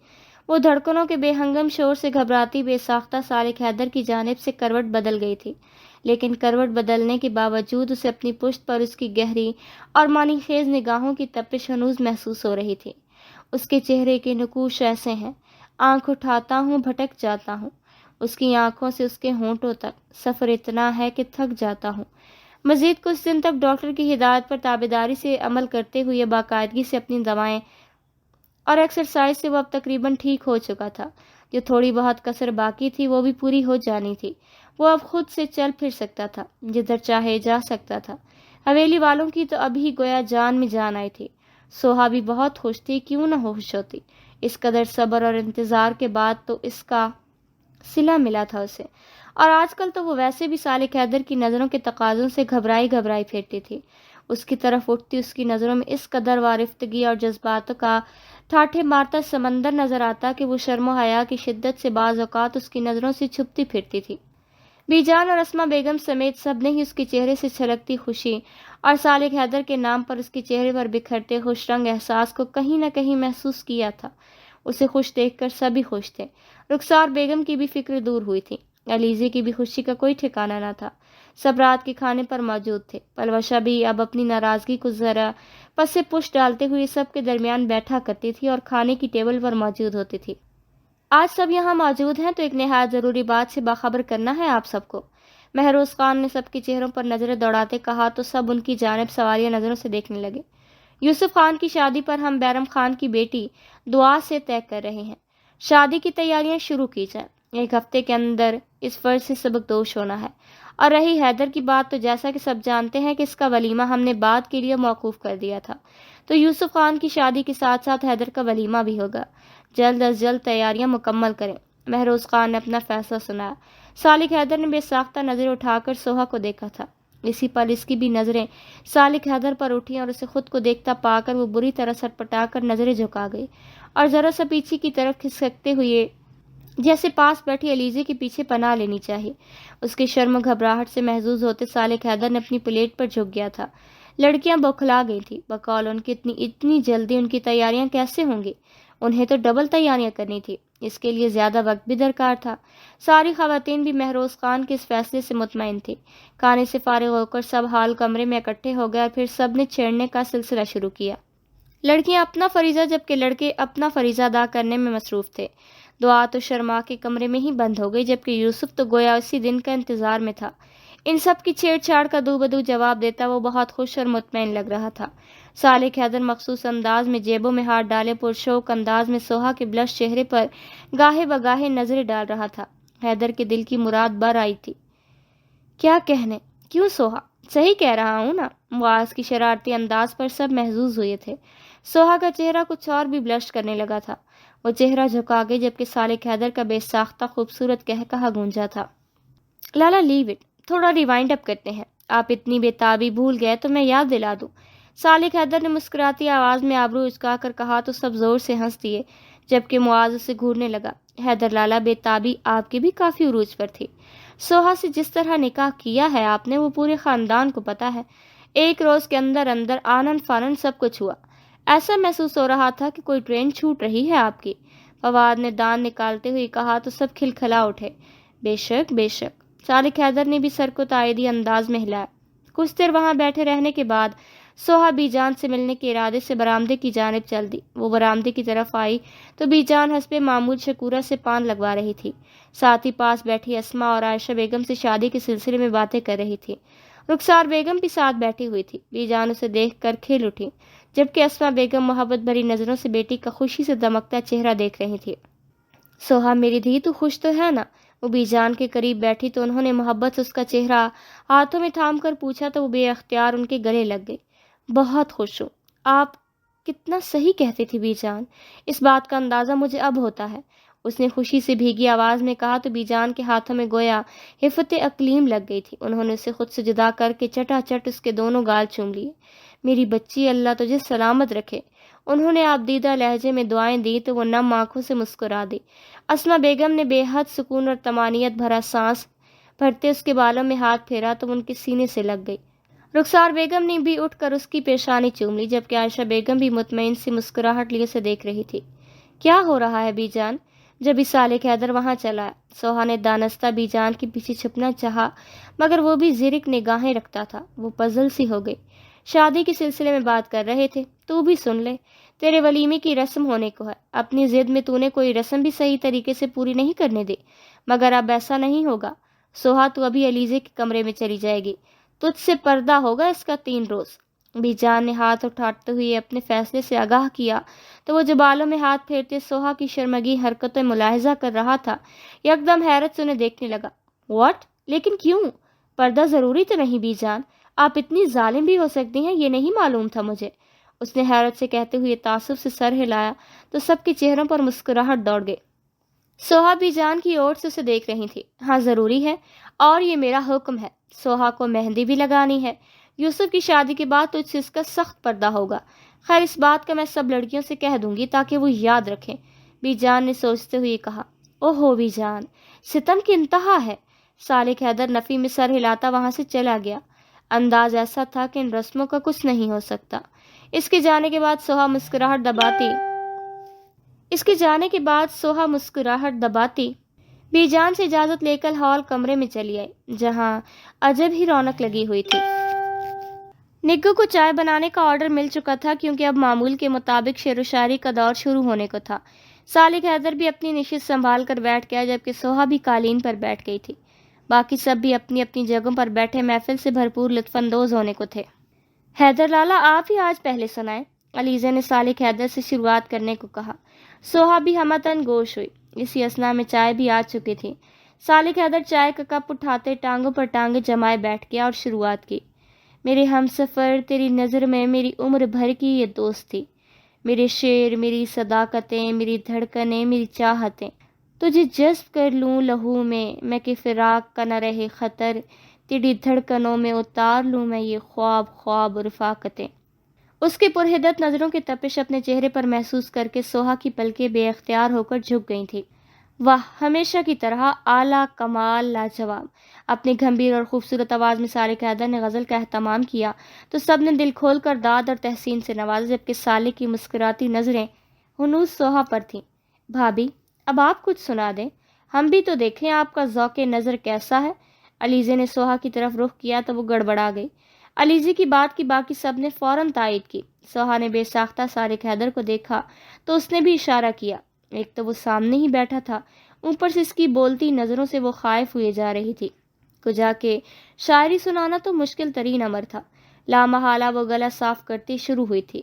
وہ دھڑکنوں کے بے ہنگم شور سے گھبراتی بے ساختہ صالح حیدر کی جانب سے کروٹ بدل گئی تھی، لیکن کروٹ بدلنے کے باوجود اسے اپنی پشت پر اس کی گہری اور معنی خیز نگاہوں کی تپش ہنوز محسوس ہو رہی تھی۔ اس کے چہرے کے نقوش ایسے ہیں، آنکھ اٹھاتا ہوں بھٹک جاتا ہوں، اس کی آنکھوں سے اس کے ہونٹوں تک سفر اتنا ہے کہ تھک جاتا ہوں۔ مزید کچھ دن تک ڈاکٹر کی ہدایت پر تابعداری سے عمل کرتے ہوئے باقاعدگی سے اپنی دوائیں اور ایکسرسائز سے وہ اب تقریباً ٹھیک ہو چکا تھا۔ جو تھوڑی بہت کسر باقی تھی وہ بھی پوری ہو جانی تھی۔ وہ اب خود سے چل پھر سکتا تھا، جدھر چاہے جا سکتا تھا۔ حویلی والوں کی تو ابھی گویا جان میں جان آئی تھی۔ سوہا بھی بہت خوش تھی، کیوں نہ خوش ہوتی، اس قدر صبر اور انتظار کے بعد تو اس کا صلہ ملا تھا اسے، اور آج کل تو وہ ویسے بھی صالح حیدر کی نظروں کے تقاضوں سے گھبرائی گھبرائی پھرتی تھی۔ اس کی طرف اٹھتی اس کی نظروں میں اس قدر وارفتگی اور جذباتوں کا ٹھاٹھے مارتا سمندر نظر آتا کہ وہ شرم و حیا کی شدت سے بعض اوقات اس کی نظروں سے چھپتی پھرتی تھی۔ بی جان اور اسما بیگم سمیت سب نے ہی اس کے چہرے سے چھلکتی خوشی اور صالح حیدر کے نام پر اس کے چہرے پر بکھرتے خوش رنگ احساس کو کہیں نہ کہیں محسوس کیا تھا۔ اسے خوش دیکھ کر سبھی خوش تھے۔ رخسار بیگم کی بھی فکر دور ہوئی تھی۔ علیزے کی بھی خوشی کا کوئی ٹھکانہ نہ تھا۔ سب رات کے کھانے پر موجود تھے۔ پلوشا بھی اب اپنی ناراضگی کو ذرا پس پش ڈالتے ہوئے سب کے درمیان بیٹھا کرتی تھی اور کھانے کی ٹیبل پر موجود ہوتی تھی۔ آج سب یہاں موجود ہیں تو ایک نہایت ضروری بات سے باخبر کرنا ہے آپ سب کو۔ مہروز خان نے سب کے چہروں پر نظریں دوڑاتے کہا تو سب ان کی جانب سوالیہ نظروں سے دیکھنے لگے۔ یوسف خان کی شادی پر ہم بیرم خان کی بیٹی دعا سے طے کر رہے ہیں۔ شادی کی تیاریاں شروع کی جائیں۔ 1 ہفتے کے اندر اس فرض سے سبکدوش ہونا ہے۔ اور رہی حیدر کی بات تو جیسا کہ سب جانتے ہیں کہ اس کا ولیمہ ہم نے بعد کے لیے موقوف کر دیا تھا، تو یوسف خان کی شادی کے ساتھ ساتھ حیدر کا ولیمہ بھی ہوگا۔ جلد از جلد تیاریاں مکمل کریں۔ مہروز خان نے اپنا فیصلہ سنایا۔ صالح حیدر نے بے ساختہ نظریں اٹھا کر سوہا کو دیکھا تھا۔ اسی پل اس کی بھی نظریں صالح حیدر پر اٹھیں اور اسے خود کو دیکھتا پا کر وہ بری طرح سٹپٹا کر نظریں جھکا گئی اور ذرا سا پیچھے کی طرف کھسکتے ہوئے جیسے پاس بیٹھی علیزے کے پیچھے پناہ لینی چاہیے۔ اس کے شرم و گھبراہٹ سے محظوظ ہوتے صالح حیدر نے اپنی پلیٹ پر جھک گیا تھا۔ لڑکیاں بوکھلا گئی تھیں۔ بقول ان کی اتنی جلدی ان کی تیاریاں کیسے ہوں گی؟ انہیں تو ڈبل تیاریاں کرنی تھی۔ اس کے لیے زیادہ وقت بھی درکار تھا۔ ساری خواتین بھی مہروز خان کے اس فیصلے سے مطمئن تھی۔ کھانے سے فارغ ہو کر سب ہال کمرے میں اکٹھے ہو گئے اور پھر سب نے چھیڑنے کا سلسلہ شروع کیا۔ لڑکیاں اپنا فریضہ جبکہ لڑکے اپنا فریضہ ادا کرنے میں مصروف تھے۔ دعا تو شرما کے کمرے میں ہی بند ہو گئی جبکہ یوسف تو گویا اسی دن کا انتظار میں تھا۔ ان سب کی چھیڑ چھاڑ کا دو بدو جواب دیتا وہ بہت خوش اور مطمئن لگ رہا تھا۔ صالح حیدر مخصوص انداز میں جیبوں میں ہاتھ ڈالے پرشوق انداز میں سوہا کے بلش چہرے پر گاہے بگاہے نظریں ڈال رہا تھا۔ حیدر کے دل کی مراد بر آئی تھی۔ کیا کہنے؟ کیوں سوہا؟ صحیح کہہ رہا ہوں نا؟ معاذ کی شرارتی انداز پر سب محظوظ ہوئے تھے۔ سوہا کا چہرہ کچھ اور بھی بلش کرنے لگا تھا۔ وہ چہرہ جھکا گئی جبکہ صالح حیدر کا بے ساختہ خوبصورت کہا گونجا تھا۔ لالا لیو اٹ، تھوڑا ریوائنڈ اپ کرتے ہیں۔ آپ اتنی بےتابی بھول گئے تو میں یاد دلا دوں۔ صالح حیدر نے مسکراتی آواز میں آبرو اچکا کر کہا تو سب زور سے ہنس دیے جبکہ معاذ اسے گھورنے لگا۔ حیدر لالا، بےتابی آپ کی بھی کافی عروج پر تھی۔ سوہا سے جس طرح نکاح کیا ہے آپ نے وہ پورے خاندان کو پتا ہے۔ 1 روز کے اندر اندر آنن فانن سب کچھ ہوا۔ ایسا محسوس ہو رہا تھا کہ کوئی ٹرین چھوٹ رہی ہے آپ کی۔ فواد نے دان نکالتے ہوئے کہا تو سب کھلکھلا اٹھے۔ بے شک بے شک۔ صالح حیدر نے بھی سر کو تائیدی انداز میں ہلایا۔ کچھ دیر وہاں بیٹھے رہنے کے بعد سوہا بی جان سے ملنے کے ارادے سے برآمدے کی جانب چل دی۔ وہ برآمدے کی طرف آئی تو بی جان حسب معمول شکورہ سے پان لگوا رہی تھی۔ ساتھ ہی پاس بیٹھی اسما اور عائشہ بیگم سے شادی کے سلسلے میں باتیں کر رہی تھی۔ رخسار بیگم بھی ساتھ بیٹھی ہوئی تھی۔ بی جان اسے دیکھ کر کھل اٹھی جبکہ اسما بیگم محبت بھری نظروں سے بیٹی کا خوشی سے دمکتا چہرہ دیکھ رہی تھی۔ سوہا میری دھی تو خوش تو ہے نا؟ وہ بی جان کے قریب بیٹھی تو انہوں نے محبت سے اس کا چہرہ ہاتھوں میں تھام کر پوچھا تو وہ بے اختیار ان کے گلے لگ گئی۔ بہت خوش ہوں۔ آپ کتنا صحیح کہتی تھی بی جان، اس بات کا اندازہ مجھے اب ہوتا ہے، اس نے خوشی سے بھیگی آواز میں کہا تو بی جان کے ہاتھوں میں گویا حفت اقلیم لگ گئی تھی۔ انہوں نے اسے خود سے جدا کر کے چٹا چٹ اس کے دونوں گال چوم لیے۔ میری بچی، اللہ تجھے سلامت رکھے۔ انہوں نے آپ دیدہ لہجے میں دعائیں دی تو وہ نم آنکھوں سے مسکرا دی۔ اسما بیگم نے بے حد سکون اور طمانینت بھرا سانس بھرتے اس کے بالوں میں ہاتھ پھیرا تو ان کے سینے سے لگ گئی۔ رخسار بیگم نے بھی اٹھ کر اس کی پیشانی چوم لی جبکہ عائشہ بیگم بھی مطمئن سی مسکراہٹ لیے اسے دیکھ رہی تھی۔ کیا ہو رہا ہے بی جان؟ جب ہی صالح حیدر وہاں چلا آیا۔ سوہا نے دانستہ بی جان کے پیچھے چھپنا چاہا مگر وہ بھی زرک نگاہیں رکھتا تھا۔ وہ پزل سی ہو گئی۔ شادی کے سلسلے میں بات کر رہے تھے، تو بھی سن لے، تیرے ولیمے کی رسم ہونے کو ہے۔ اپنی ضد میں تو نے کوئی رسم بھی صحیح طریقے سے پوری نہیں کرنے دی، مگر اب ایسا نہیں ہوگا۔ سوہا تو ابھی علیزے کے کمرے میں چلی جائے گی، تجھ سے پردہ ہوگا اس کا 3 روز۔ بی جان نے ہاتھ اٹھاتے ہوئے اپنے فیصلے سے آگاہ کیا تو وہ جو بالوں میں ہاتھ پھیرتے سوہا کی شرمگی حرکتیں ملاحظہ کر رہا تھا یکدم حیرت سے انہیں دیکھنے لگا۔ واٹ؟ لیکن کیوں؟ پردہ ضروری تو نہیں بی جان، آپ اتنی ظالم بھی ہو سکتی ہیں، یہ نہیں معلوم تھا مجھے، اس نے حیرت سے کہتے ہوئے تعصب سے سر ہلایا تو سب کے چہروں پر مسکراہٹ دوڑ گئی۔ سوہا بی جان کی اور سے اسے دیکھ رہی تھی۔ ہاں ضروری ہے، اور یہ میرا حکم ہے۔ سوہا کو مہندی بھی لگانی ہے۔ یوسف کی شادی کے بعد تجھ سے اس کا سخت پردہ ہوگا۔ خیر اس بات کا میں سب لڑکیوں سے کہہ دوں گی تاکہ وہ یاد رکھیں۔ بی جان نے سوچتے ہوئے کہا۔ اوہو بی جان، ستم کی انتہا ہے۔ صالح حیدر نفی میں سر ہلاتا وہاں سے چلا گیا۔ انداز ایسا تھا کہ ان رسموں کا کچھ نہیں ہو سکتا۔ اس کے جانے کے بعد سوہا مسکراہٹ دباتی بی جان سے اجازت لے کر ہال کمرے میں چلی آئی، جہاں عجب ہی رونق لگی ہوئی تھی۔ نگو کو چائے بنانے کا آرڈر مل چکا تھا کیونکہ اب معمول کے مطابق شعر و شاعری کا دور شروع ہونے کو تھا۔ صالح حیدر بھی اپنی نشست سنبھال کر بیٹھ گیا، جبکہ سوہا بھی قالین پر بیٹھ گئی تھی۔ باقی سب بھی اپنی اپنی جگہوں پر بیٹھے محفل سے بھرپور لطف اندوز ہونے کو تھے۔ حیدر لالا آپ ہی آج پہلے سنائیں، علیزہ نے صالح حیدر سے شروعات کرنے کو کہا۔ سوہا بھی ہمتن گوش ہوئی۔ اسی اثنا میں چائے بھی آ چکی تھی۔ صالح حیدر چائے کا کپ اٹھاتے ٹانگوں پر ٹانگیں جمائے بیٹھ گیا اور شروعات کی۔ میرے ہم سفر تیری نظر میں میری عمر بھر کی یہ دوست تھی، میرے شعر، میری صداقتیں، میری دھڑکنیں، میری چاہتیں، تجھے جذب کر لوں لہو میں کہ فراق کا نہ رہے خطر، تیری دھڑکنوں میں اتار لوں میں یہ خواب رفاقتیں۔ اس کے پرہدت نظروں کی تپش اپنے چہرے پر محسوس کر کے سوہا کی پلکیں بے اختیار ہو کر جھک گئی تھیں۔ واہ، ہمیشہ کی طرح اعلیٰ کمال، لاجواب۔ اپنی گھمبیر اور خوبصورت آواز میں صالح حیدر نے غزل کا اہتمام کیا تو سب نے دل کھول کر داد اور تحسین سے نوازا، جبکہ صالح کی مسکراتی نظریں ہنوز سوہا پر تھیں۔ بھابھی اب آپ کچھ سنا دیں، ہم بھی تو دیکھیں آپ کا ذوق نظر کیسا ہے۔ علیزہ نے سوہا کی طرف رخ کیا تو وہ گڑبڑا گئی۔ علیزہ کی بات کی باقی سب نے فوراً تائید کی۔ سوہا نے بے ساختہ صالح حیدر کو دیکھا تو اس نے بھی اشارہ کیا۔ ایک تو وہ سامنے ہی بیٹھا تھا، اوپر سے اس کی بولتی نظروں سے وہ خائف ہوئے جا رہی تھی۔ کجا کے شاعری سنانا تو مشکل ترین امر تھا۔ لامحالہ وہ گلا صاف کرتی شروع ہوئی تھی۔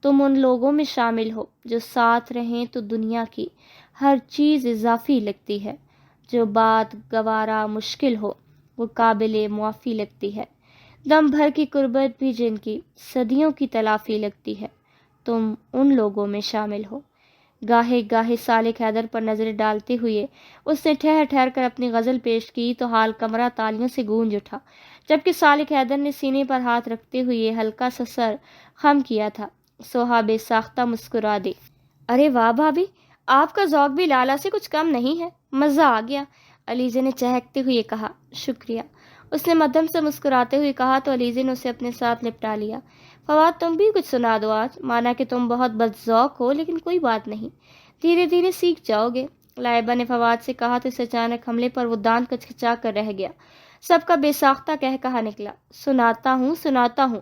تم ان لوگوں میں شامل ہو جو ساتھ رہیں تو دنیا کی ہر چیز اضافی لگتی ہے، جو بات گوارا مشکل ہو وہ قابل معافی لگتی ہے، دم بھر کی قربت بھی جن کی صدیوں کی تلافی لگتی ہے، تم ان لوگوں میں شامل ہو۔ گاہے گاہے صالح حیدر پر نظریں ڈالتے ہوئے اس نے ٹھہر ٹھہر کر اپنی غزل پیش کی تو حال کمرہ تالیوں سے گونج اٹھا، جبکہ صالح حیدر نے سینے پر ہاتھ رکھتے ہوئے ہلکا سا سر خم کیا تھا۔ سوہا بے ساختہ مسکرا دی۔ ارے واہ بھابھی، آپ کا ذوق بھی لالا سے کچھ کم نہیں ہے، مزہ آ گیا، علیزہ نے چہکتے ہوئے کہا۔ شکریہ، اس نے مدھم سے مسکراتے ہوئے کہا تو علیزہ نے اسے اپنے ساتھ لپٹا لیا۔ فواد تم بھی کچھ سنا دو آج، مانا کہ تم بہت بدذوق ہو لیکن کوئی بات نہیں، دھیرے دھیرے سیکھ جاؤ گے۔ لائبہ نے فواد سے کہا تو اس اچانک حملے پر وہ دانت کچکچا کر رہ گیا۔ سب کا بے ساختہ کہا نکلا۔ سناتا ہوں،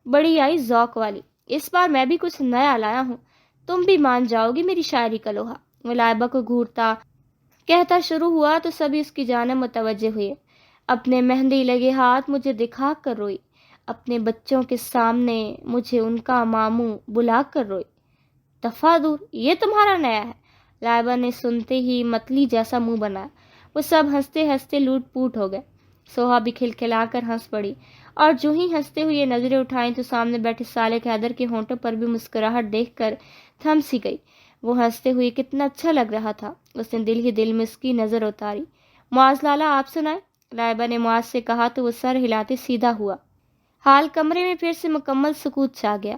بڑی آئی ذوق والی، اس بار میں بھی کچھ نیا لایا ہوں، تم بھی مان جاؤ گی میری شاعری کا لوہا۔ وہ لائبہ کو گھورتا کہتا شروع ہوا تو سبھی اس کی جانب متوجہ ہوئے۔ اپنے مہندی لگے ہاتھ مجھے دکھا کر روئی، اپنے بچوں کے سامنے مجھے ان کا ماموں بلا کر روئی۔ دفعہ دور، یہ تمہارا نیا ہے؟ لائبہ نے سنتے ہی متلی جیسا منہ بنایا۔ وہ سب ہنستے ہنستے لوٹ پوٹ ہو گئے۔ سوہا بھی کھلکھلا کر ہنس پڑی، اور جو ہی ہنستے ہوئے نظریں اٹھائیں تو سامنے بیٹھے صالح حیدر کے ہونٹوں پر بھی مسکراہٹ دیکھ کر تھم سی گئی۔ وہ ہنستے ہوئے کتنا اچھا لگ رہا تھا، اس نے دل ہی دل میں اس کی نظر اتاری۔ معاذ لالا آپ سنائیں، لائبہ نے معاذ سے کہا تو وہ سر ہلاتے سیدھا ہوا۔ حال کمرے میں پھر سے مکمل سکوت چھا گیا۔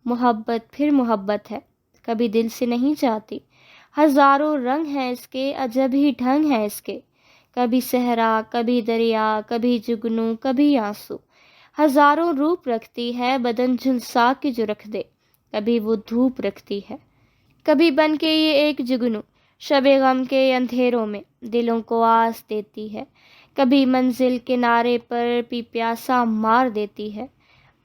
محبت پھر محبت ہے، کبھی دل سے نہیں جاتی، ہزاروں رنگ ہیں اس کے، عجب ہی ڈھنگ ہیں اس کے، کبھی صحرا کبھی دریا، کبھی جگنو کبھی آنسو، ہزاروں روپ رکھتی ہے بدن جھلسا کے جو رکھ دے، کبھی وہ دھوپ رکھتی ہے، کبھی بن کے یہ ایک جگنو شب غم کے اندھیروں میں دلوں کو آس دیتی ہے، کبھی منزل کے کنارے پر پیاسا مار دیتی ہے۔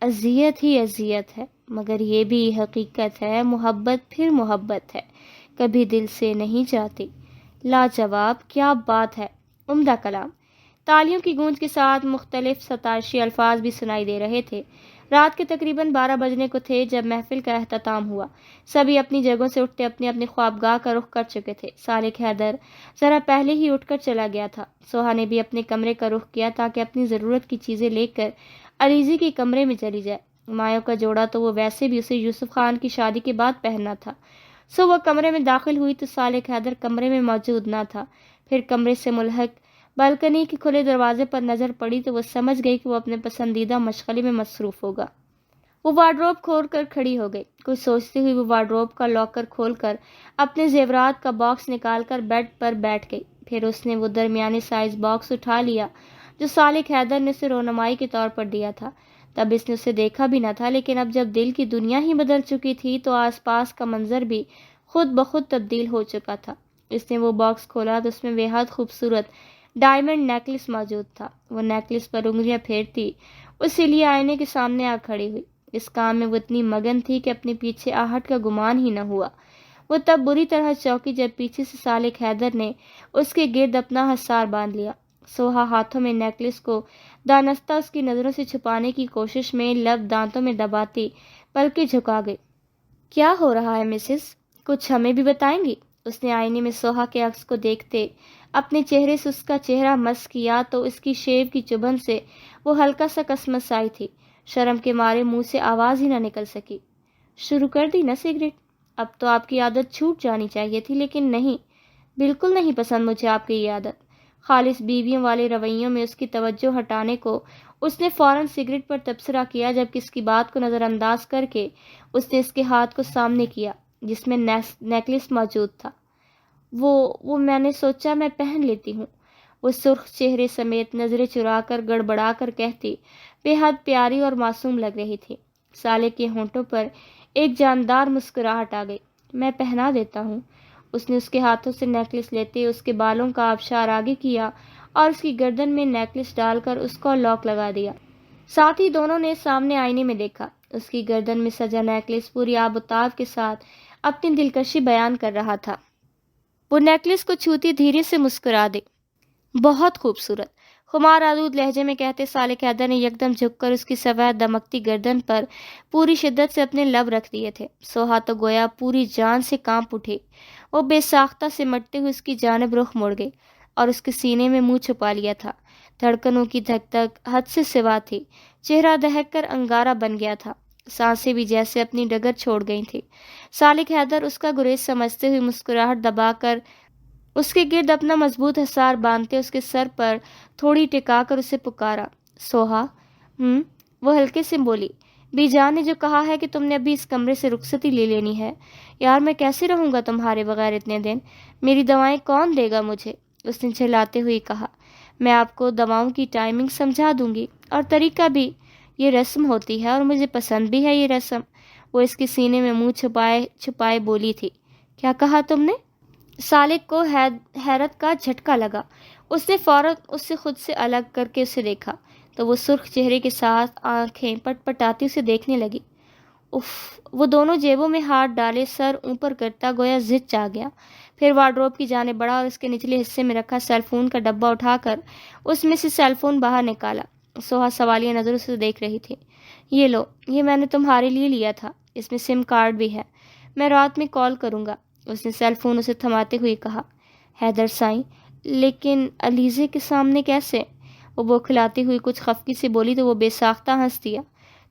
اذیت ہی اذیت ہے، مگر یہ بھی حقیقت ہے، محبت پھر محبت ہے، کبھی دل سے نہیں جاتی۔ لاجواب، کیا بات ہے، عمدہ کلام۔ تالیوں کی گونج کے ساتھ مختلف ستائشی الفاظ بھی سنائی دے رہے تھے۔ رات کے تقریباً 12 بجنے کو تھے جب محفل کا اختتام ہوا۔ سبھی اپنی جگہوں سے اٹھتے اپنی اپنی خوابگاہ کا رخ کر چکے تھے۔ صالح حیدر ذرا پہلے ہی اٹھ کر چلا گیا تھا۔ سوہا نے بھی اپنے کمرے کا رخ کیا تاکہ اپنی ضرورت کی چیزیں لے کر علیزہ کے کمرے میں چلی جائے۔ مایوں کا جوڑا تو وہ ویسے بھی اسے یوسف خان کی شادی کے بعد پہننا تھا۔ وہ کمرے میں داخل ہوئی تو صالح حیدر کمرے میں موجود نہ تھا۔ پھر کمرے سے ملحق بالکنی کے کھلے دروازے پر نظر پڑی تو وہ سمجھ گئی کہ وہ اپنے پسندیدہ مشغلے میں مصروف ہوگا۔ وہ وارڈروب کھول کر کھڑی ہو گئی۔ کچھ سوچتی ہوئی وہ وارڈروب کا لاکر کھول کر اپنے زیورات کا باکس نکال کر بیڈ پر بیٹھ گئی۔ پھر اس نے وہ درمیانے سائز باکس اٹھا لیا جو صالح حیدر نے اسے رونمائی کے طور پر دیا تھا۔ تب اس نے اسے دیکھا بھی نہ تھا، لیکن اب جب دل کی دنیا ہی بدل چکی تھی تو آس پاس کا منظر بھی خود بخود تبدیل ہو چکا تھا۔ اس نے وہ باکس کھولا تو اس میں بےحد خوبصورت ڈائمنڈ نیکلس موجود تھا۔ وہ نیکلس پر انگلیاں پھیرتی اسی لیے آئینے کے سامنے آ کھڑی ہوئی۔ اس کام میں وہ اتنی مگن تھی کہ اپنے پیچھے آہٹ کا گمان ہی نہ ہوا۔ وہ تب بری طرح چونکی جب پیچھے سے صالح حیدر نے اس کے گرد اپنا حصار باندھ لیا۔ سوہا ہاتھوں میں نیکلس کو دانستہ اس کی نظروں سے چھپانے کی کوشش میں لب دانتوں میں دباتی پلکیں جھکا گئی۔ کیا ہو رہا ہے مسز؟ کچھ ہمیں بھی بتائیں گی؟ اس نے آئینے میں سوہا کے عکس کو دیکھتے اپنے چہرے سے اس کا چہرہ مس کیا تو اس کی شیو کی چبھن سے وہ ہلکا سا کسمس آئی تھی۔ شرم کے مارے منہ سے آواز ہی نہ نکل سکی۔ شروع کر دی نا سگریٹ؟ اب تو آپ کی عادت چھوٹ جانی چاہیے تھی، لیکن نہیں، بالکل نہیں پسند مجھے آپ کی یہ عادت۔ خالص بیویوں والے رویوں میں اس کی توجہ ہٹانے کو اس نے فوراً سگریٹ پر تبصرہ کیا، جبکہ اس کی بات کو نظر انداز کر کے اس نے اس کے ہاتھ کو سامنے کیا جس میں نیکلس موجود تھا۔ وہ میں نے سوچا میں پہن لیتی ہوں، وہ سرخ چہرے سمیت نظریں چرا کر گڑبڑا کر کہتی، بے حد پیاری اور معصوم لگ رہی تھی۔ صالح کے ہونٹوں پر ایک جاندار مسکراہٹ آ گئی۔ میں پہنا دیتا ہوں۔ اس نے اس کے ہاتھوں سے نیکلس لیتے اس کے بالوں کا آبشار آگے کیا اور اس کی گردن میں نیکلس ڈال کر اس کو لاک لگا دیا۔ ساتھ ہی دونوں نے سامنے آئینے میں دیکھا۔ اس کی گردن میں سجا نیکلس پوری آب و تاب کے ساتھ اپنی دلکشی بیان کر رہا تھا۔ وہ نیکلس کو چھوتی دھیرے سے مسکرا دے۔ بہت خوبصورت، خمار آلود لہجے میں کہتے صالح حیدر نے یکدم جھک کر اس کی سفید دمکتی گردن پر پوری شدت سے اپنے لب رکھ دیے تھے۔ سوہا تو گویا پوری جان سے کانپ اٹھی۔ وہ بے ساختہ سمٹتے ہوئے اس کی جانب رخ موڑ گئی اور اس کے سینے میں منہ چھپا لیا تھا۔ دھڑکنوں کی دھک دھک حد سے سوا تھی، چہرہ دہک کر انگارہ بن گیا تھا، سانسیں بھی جیسے اپنی ڈگر چھوڑ گئی تھی۔ صالح حیدر اس کا گریز سمجھتے ہوئے مسکراہٹ دبا کر اس کے گرد اپنا مضبوط حصار باندھتے اس کے سر پر تھوڑی ٹکا کر اسے پکارا، سوہا۔ وہ ہلکے سے بولی، بی جان نے جو کہا ہے کہ تم نے ابھی اس کمرے سے رخصتی لے لینی ہے۔ یار میں کیسے رہوں گا تمہارے بغیر اتنے دن؟ میری دوائیں کون دے گا مجھے؟ اس نے جھلاتے ہوئے کہا، میں آپ کو دواؤں کی ٹائمنگ سمجھا دوں گی اور طریقہ بھی، یہ رسم ہوتی ہے اور مجھے پسند بھی ہے یہ رسم۔ وہ اس کے سینے میں منہ چھپائے بولی تھی، کیا کہا تم نے؟ صالح کو حیرت کا جھٹکا لگا۔ اس نے فوراً اس سے خود سے الگ کر کے اسے دیکھا تو وہ سرخ چہرے کے ساتھ آنکھیں پٹ پٹاتی اسے دیکھنے لگی۔ اف! وہ دونوں جیبوں میں ہاتھ ڈالے سر اوپر کرتا گویا زچ آ گیا۔ پھر وارڈروب کی جانب بڑھا اور اس کے نچلے حصے میں رکھا سیل فون کا ڈبہ اٹھا کر اس میں سے سیل فون باہر نکالا۔ سوہا سوالیہ نظروں سے دیکھ رہی تھی۔ یہ لو، یہ میں نے تمہارے لیے لیا تھا، اس میں سم کارڈ بھی ہے، میں رات میں کال کروں گا۔ اس نے سیل فون اسے تھماتے ہوئے کہا۔ حیدر سائیں، لیکن علیزے کے سامنے کیسے؟ وہ بوکھلاتی ہوئی کچھ خفگی سے بولی تو وہ بے ساختہ ہنس دیا۔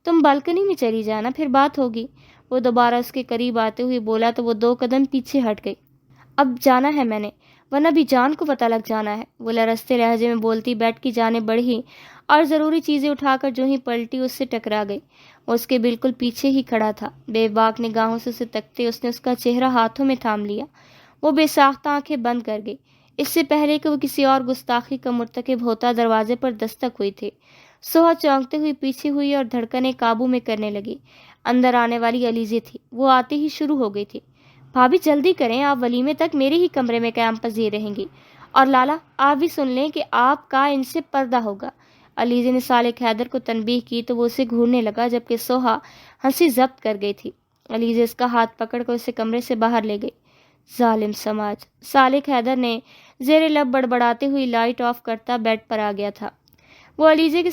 تم بالکنی میں چلی جانا، پھر بات ہوگی۔ وہ دوبارہ اس کے قریب آتے ہوئے بولا تو وہ 2 قدم پیچھے ہٹ گئی۔ اب جانا ہے میں نے، ورنہ بھی جان کو پتہ لگ جانا ہے، وہ لرزتے لہجے میں بولتی بیڈ کی جانب بڑھی اور ضروری چیزیں اٹھا کر جو ہی پلٹی اس سے ٹکرا گئی۔ وہ اس کے بالکل پیچھے ہی کھڑا تھا، بے باک نگاہوں سے اسے تکتے اس نے اس کا چہرہ ہاتھوں میں تھام لیا۔ وہ بے ساختہ آنکھیں بند کر گئی، اس سے پہلے کہ وہ کسی اور گستاخی کا مرتکب ہوتا دروازے پر دستک ہوئی تھی۔ سوہا چونکتے ہوئی پیچھے ہوئی اور دھڑکنیں قابو میں کرنے لگی۔ اندر آنے والی علیزے تھی، وہ آتے ہی شروع ہو گئی تھی، بھابھی جلدی کریں، آپ ولیمے تک میرے ہی کمرے میں قیام پذیر رہیں گی، اور لالا آپ بھی سن لیں کہ آپ کا ان سے پردہ ہوگا۔ علیزے نے صالح حیدر کو تنبیہ کی تو وہ اسے گھورنے لگا، جبکہ سوہا ہنسی ضبط کر گئی تھی۔ علیزے اس کا ہاتھ پکڑ کر اسے کمرے سے باہر لے گئی۔ ظالم سماج، صالح حیدر نے زیر لب بڑبڑاتے ہوئی لائٹ آف کرتا بیڈ پر آ گیا تھا۔ وہ علیزے کے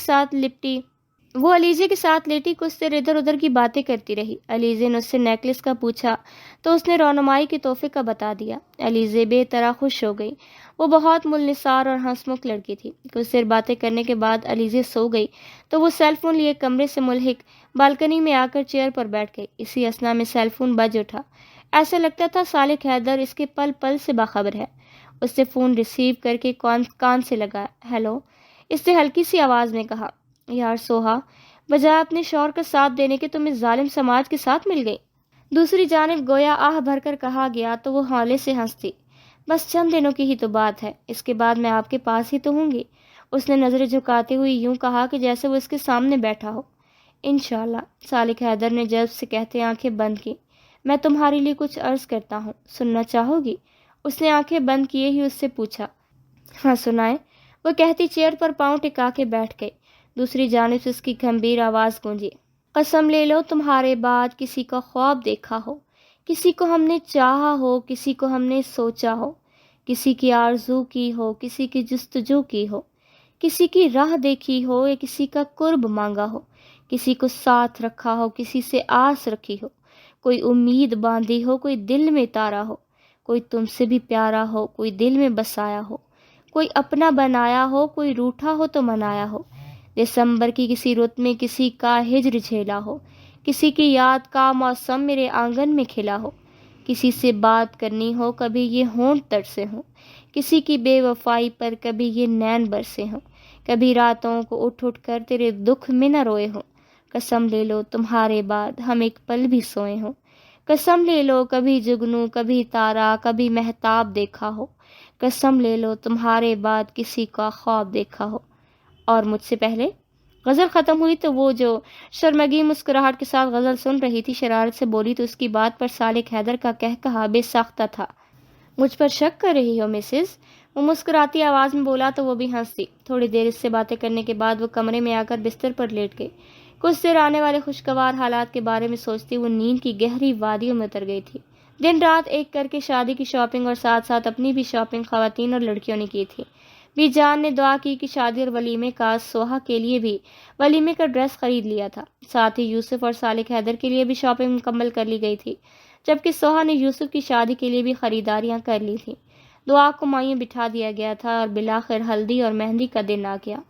ساتھ لیٹی کچھ دیر ادھر ادھر کی باتیں کرتی رہی۔ علیزے نے اس سے نیکلس کا پوچھا تو اس نے رونمائی کے تحفے کا بتا دیا۔ علیزے بے طرح خوش ہو گئی، وہ بہت ملنسار اور ہنسمکھ لڑکی تھی۔ کچھ دیر باتیں کرنے کے بعد علیزے سو گئی تو وہ سیل فون لیے کمرے سے ملحق بالکنی میں آ کر چیئر پر بیٹھ گئی۔ اسی اثنا میں سیل فون بج اٹھا۔ ایسا لگتا تھا صالح حیدر اس کے پل پل سے باخبر ہے۔ اس نے فون ریسیو کر کے کان سے لگایا۔ ہیلو، اس نے ہلکی سی آواز میں کہا۔ یار سوہا، بجائے اپنے شوہر کا ساتھ دینے کے تم اس ظالم سماج کے ساتھ مل گئی۔ دوسری جانب گویا آہ بھر کر کہا گیا تو وہ ہولے سے ہنس دی۔ بس چند دنوں کی ہی تو بات ہے، اس کے بعد میں آپ کے پاس ہی تو ہوں گی۔ اس نے نظریں جھکاتے ہوئے یوں کہا کہ جیسے وہ اس کے سامنے بیٹھا ہو۔ انشاءاللہ، صالح حیدر نے جذب سے کہتے آنکھیں بند کی۔ میں تمہارے لیے کچھ عرض کرتا ہوں، سننا چاہو گی؟ اس نے آنکھیں بند کیے ہی اس سے پوچھا۔ ہاں سنائے، وہ کہتی چیئر پر پاؤں ٹکا کے بیٹھ گئی۔ دوسری جانب سے اس کی گمبھیر آواز گونجی۔ قسم لے لو تمہارے بعد کسی کا خواب دیکھا ہو، کسی کو ہم نے چاہا ہو، کسی کو ہم نے سوچا ہو، کسی کی آرزو کی ہو، کسی کی جستجو کی ہو، کسی کی راہ دیکھی ہو یا کسی کا قرب مانگا ہو، کسی کو ساتھ رکھا ہو، کسی سے آس رکھی ہو، کوئی امید باندھی ہو، کوئی دل میں تارا ہو، کوئی تم سے بھی پیارا ہو، کوئی دل میں بسایا ہو، کوئی اپنا بنایا ہو، کوئی روٹھا ہو تو منایا ہو، دسمبر کی کسی رت میں کسی کا ہجر جھیلا ہو، کسی کی یاد کا موسم میرے آنگن میں کھلا ہو، کسی سے بات کرنی ہو کبھی یہ ہونٹ ترسے ہوں، کسی کی بے وفائی پر کبھی یہ نین برسے ہوں، کبھی راتوں کو اٹھ اٹھ کر تیرے دکھ میں نہ روئے ہوں۔ قسم لے لو تمہارے بعد ہم ایک پل بھی سوئے ہوں، قسم لے لو کبھی جگنو، کبھی تارا، کبھی مہتاب دیکھا ہو، قسم لے لو تمہارے بعد کسی کا خواب دیکھا ہو۔ اور مجھ سے پہلے؟ غزل ختم ہوئی تو وہ جو شرمگی مسکراہٹ کے ساتھ غزل سن رہی تھی شرارت سے بولی تو اس کی بات پر صالح حیدر کا کہا بے ساختہ تھا۔ مجھ پر شک کر رہی ہو مسز؟ وہ مسکراتی آواز میں بولا تو وہ بھی ہنس دی۔ تھوڑی دیر اس سے باتیں کرنے کے بعد وہ کمرے میں آ کر بستر پر لیٹ گئی۔ کچھ دیر آنے والے خوشگوار حالات کے بارے میں سوچتی وہ نیند کی گہری وادیوں میں اتر گئی تھی۔ دن رات ایک کر کے شادی کی شاپنگ اور ساتھ ساتھ اپنی بھی شاپنگ خواتین اور لڑکیوں نے کی تھی۔ بی جان نے دعا کی کہ شادی اور ولیمے کا سوہا کے لیے بھی ولیمے کا ڈریس خرید لیا تھا، ساتھ ہی یوسف اور صالح حیدر کے لیے بھی شاپنگ مکمل کر لی گئی تھی، جبکہ سوہا نے یوسف کی شادی کے لیے بھی خریداریاں کر لی تھیں۔ دعا کو مائیں بٹھا دیا گیا تھا اور بالآخر ہلدی اور مہندی کا دن آ گیا۔